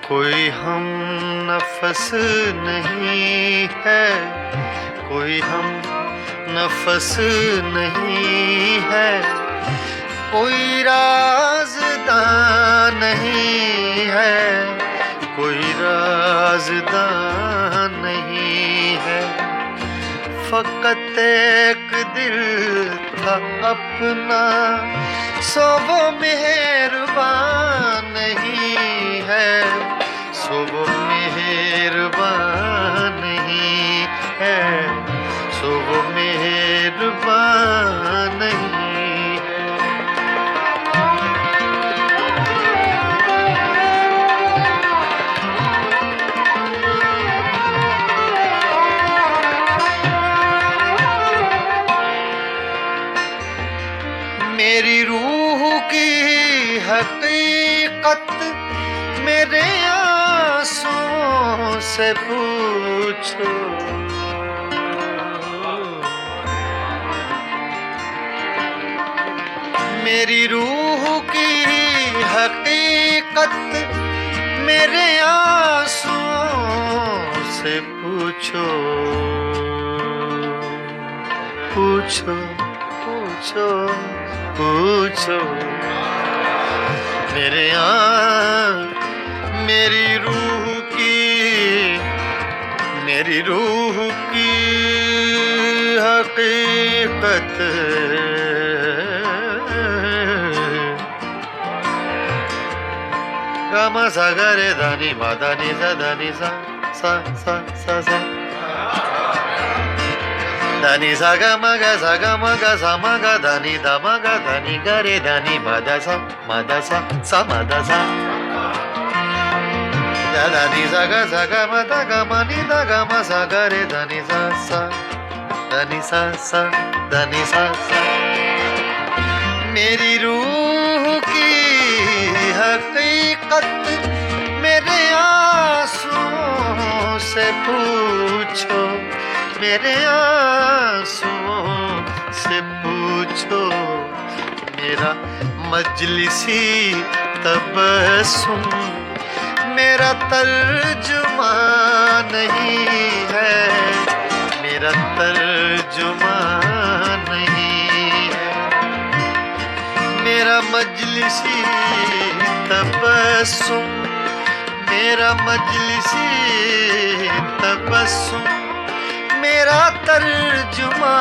कोई हम नफस नहीं है, कोई हम नफस नहीं है, कोई राज़दां नहीं है, कोई राज़दां नहीं है। फ़क़त एक दिल था अपना, सो वो मेहरबान नहीं है, सो वो मेहरबान नहीं है, सो वो मेहरबान नहीं है। मेरी रूह की हकीकत मेरे आंसुओं से पूछो, मेरी रूह की हकीकत मेरे आंसुओं से पूछो, पूछो पूछो पूछो। मेरी रूह की हकीकत गामा सा गा रे धा नि मा धा नि सा धा नि सा सा सा सा सा धा नि सा गा मा गा सा गा मा गा सा मा गा धा नि धा मा गा धा नि गा रे धा नि मा धा सा मा धा सा सा मा धा सा धा धा नि सा गा मा धा गा मा नि धा गा मा सा गा रे धा नि सा सा धा नि सा सा धा नि सा सा। मेरी रूह की हकीकत मेरे आंसुओं से पूछो, मेरे आंसुओं से पूछो। मेरा मजलिसी तबस्सुम मेरा तर्जुमा नहीं है, मेरा तर्जुमा नहीं है। मेरा मजलिसी तबस्सुम मेरा मजलिसी तबस्सुम मेरा तर्जुमा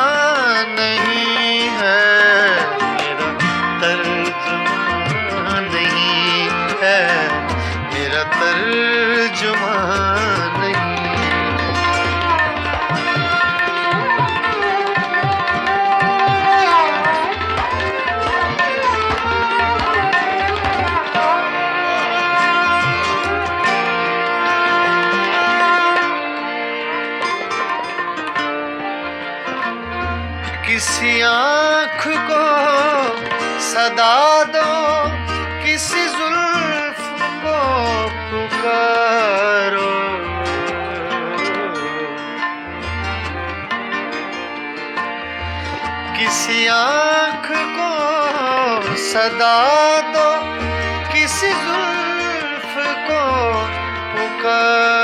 नहीं है, मेरा तर्जुमा नहीं है, मेरा तर्जुमा नहीं। किसी आँख को सदा दो, किसी जुल्फ को पुकारो, किसी आँख को सदा दो, किसी जुल्फ को पुकारो,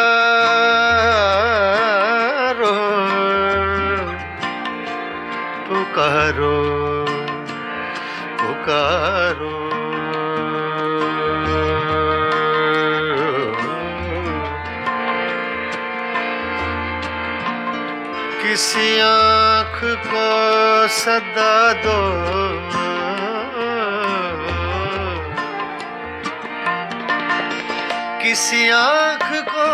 पुकारो पुकारो। किसी आँख को सदा दो, किसी आँख को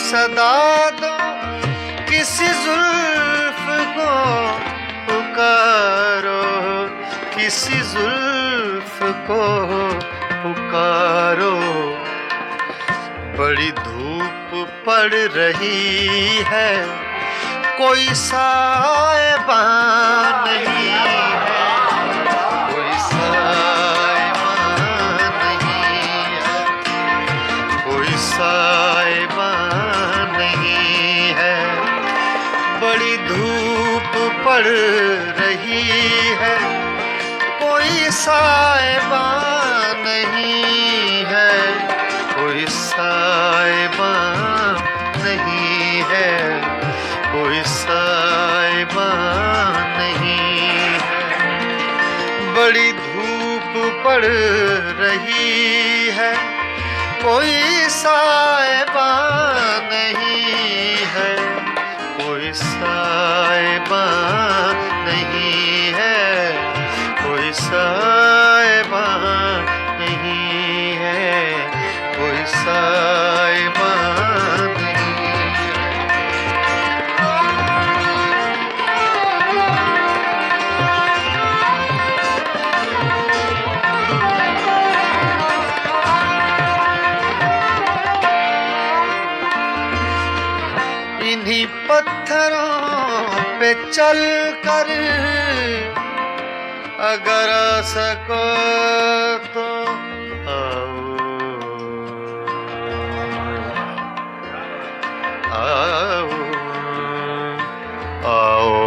सदा दो, किसी जुल्फ को पुकारो, किसी जुल्फ को पुकारो। बड़ी धूप पड़ रही है, कोई साहिबा नहीं है, कोई साहिबा नहीं है, कोई साहिबा नहीं है। बड़ी धूप पड़ रही है, कोई साहिबा नहीं है, कोई साहिबा नहीं है, कोई साहिबा नहीं है। बड़ी धूप पड़ रही है, कोई साहिबा नहीं है, कोई साहिबा नहीं है, कोई साहिबा नहीं है, कोई साहिबा नहीं है। इन्हीं पत्थरों पे चल कर अगर आ सको तो आओ, आओ, आओ।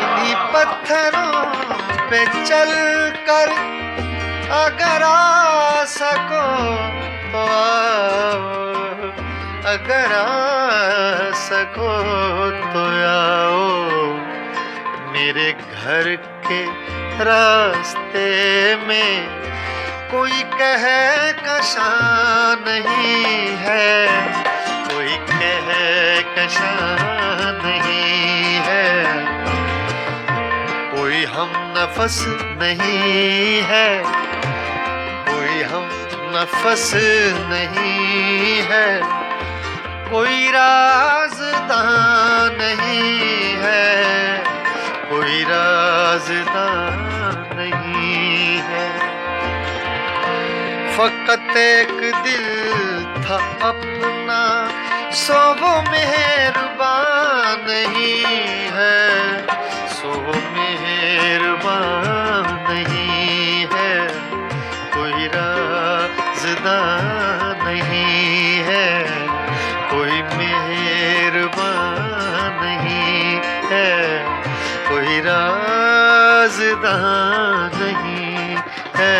इन्हीं पत्थरों पे चल कर अगर आ सको तो आओ, अगर आ सको तो आओ। मेरे घर के रास्ते में कोई कहकशा नहीं है, कोई कहकशा नहीं है, कोई हम नफस नहीं है, कोई हम नफस नहीं है, कोई राज़दार नहीं है, कोई राज़दार नहीं है। फ़कत एक दिल था अपना, सो वो मेहरबान नहीं है, सो वो मेहरबान नहीं है, कोई राज़दार नहीं है, कोई मेहरबान नहीं है, कोई राज़दार नहीं है।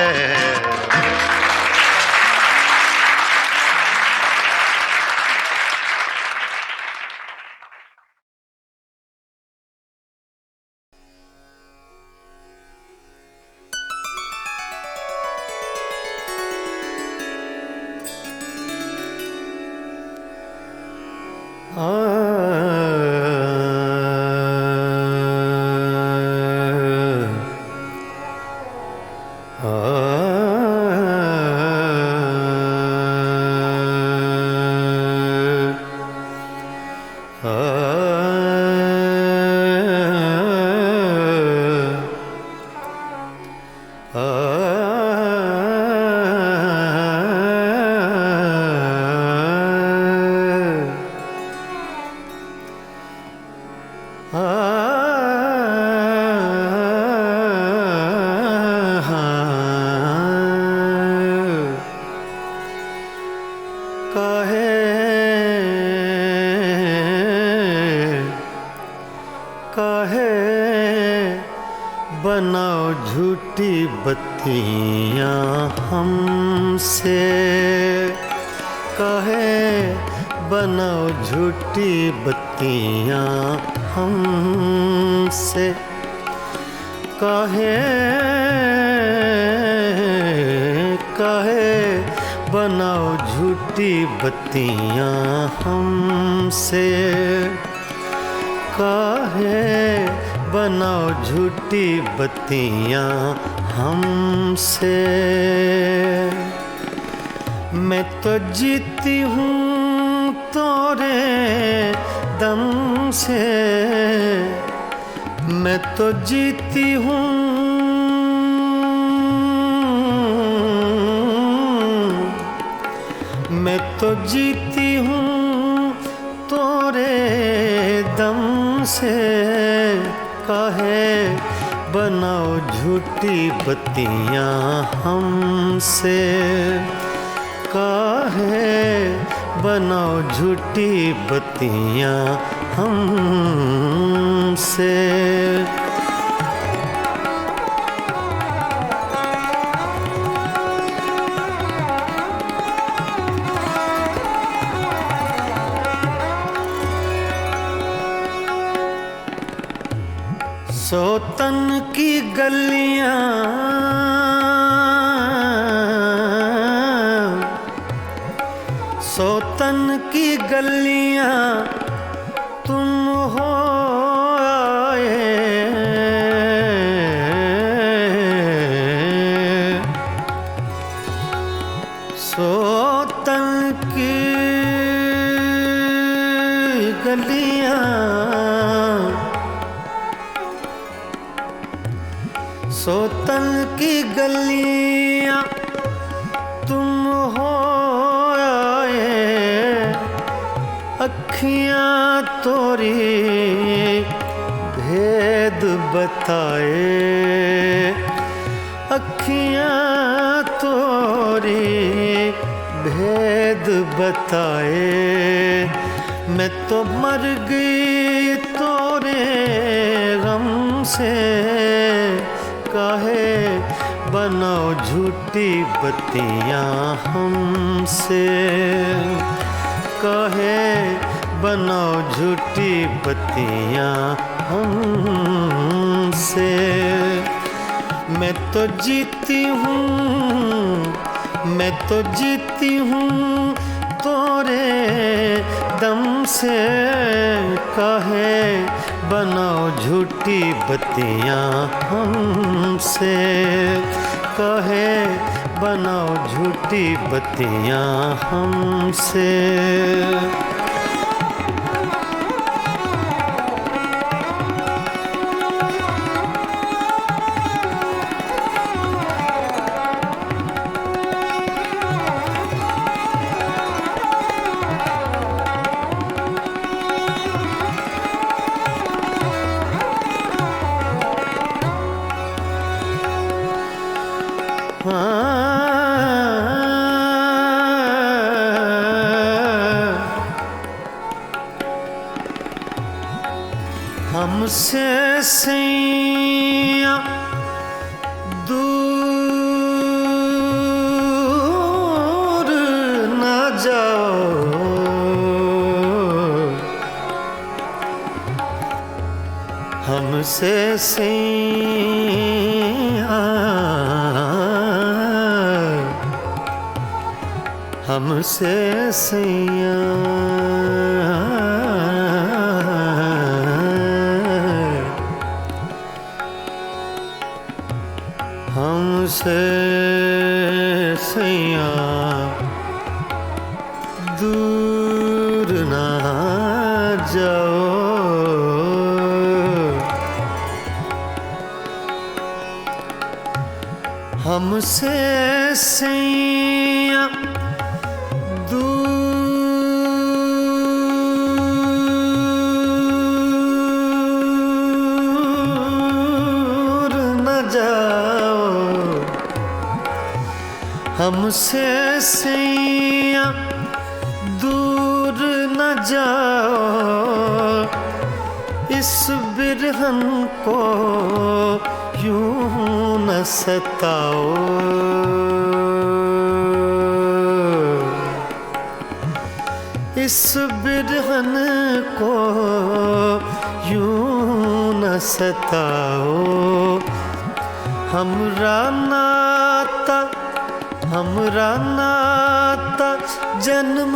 बनाओ झूठी बत्तियां हमसे, कहे बनाओ झूठी बत्तियां हमसे, कहे बनाओ झूठी बत्तियां हमसे, कहे बनाओ झूठी बत्तियां हमसे। मैं तो जीती हूँ तोरे दम से, मैं तो जीती हूँ मैं तो जीती हूँ तोरे दम से, काहे बनाओ झूठी बत्तियाँ हमसे, काहे बनाओ झूठी बत्तियाँ हमसे। सोतन की गलियां सोतन की गलियां तुम हो आए, सोतन की गलियां सोतन की गलियां तुम हो आए, अखियां तोरी भेद बताए, अखियां तोरी भेद बताए। मैं तो मर गई तोरे गम से, काहे बनाओ झूठी बत्तियाँ हमसे, काहे बनाओ झूठी बत्तियाँ हमसे। मैं तो जीती हूँ, मैं तो जीती हूँ तोरे दम से, काहे बनाओ झूठी बत्तियाँ हमसे, काहे बनाओ झूठी बत्तियाँ हमसे। हमसे सैया दूर न जाओ, हमसे सैया हमसे सैया हमसे सैया दूर ना जाओ, हमसे सैया दूर न जाओ, हमसे सैया दूर न जाओ। इस बिरहन को यूं न सताओ, इस बिरहन को यूं न सताओ। हमरा नाता जन्म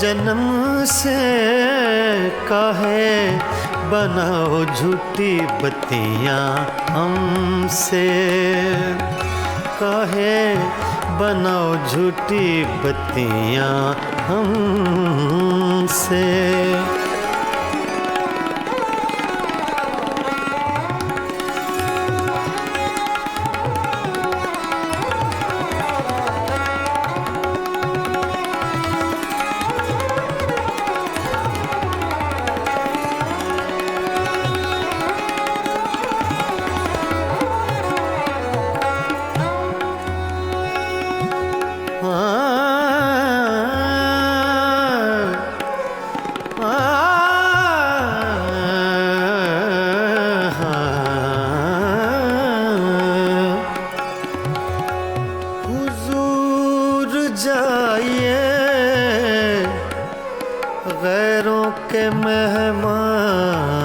जन्म से, काहे बनाओ झूठी बत्तियाँ हमसे, काहे बनाओ झूठी बत्तियाँ हमसे। जाइए, गैरों के मेहमान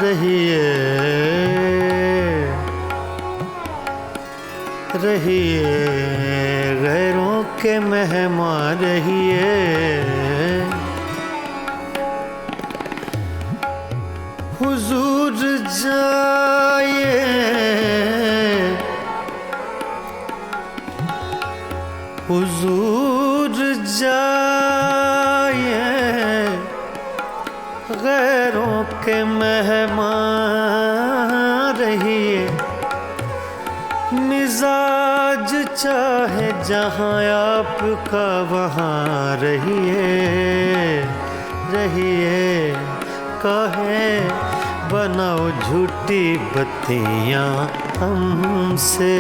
रहिए, रहिए गैरों के मेहमान रहिए। हुजूर जाइए, हुजूर जाइए, गैरों के मेहमान रहिए। मिजाज चाहे जहाँ आपका वहाँ रहिए, रहिए काहे बनाओ झूठी बत्तियाँ हमसे।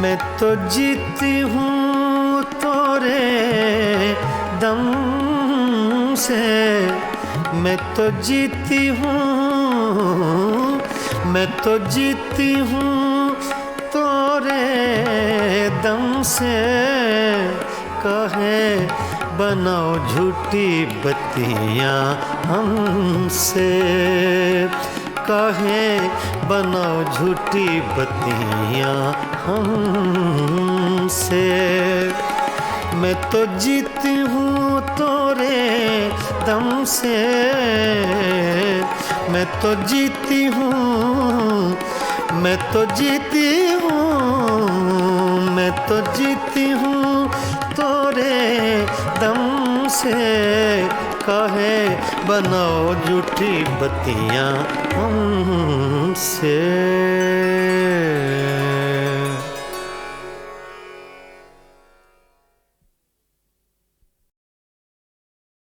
मैं तो जीती हूँ तोरे दम से, मैं तो जीती हूँ, मैं तो जीती हूँ तोरे दम से। कहे बनाओ झूठी बत्तियाँ हमसे, कहे बनाओ झूठी बत्तियाँ हमसे। मैं तो जीती हूँ तोरे दम से, मैं तो जीती हूँ, मैं तो जीती हूँ, मैं तो जीती हूँ तोरे दम से। कहे बनाओ झूठी बत्तियाँ हमसे।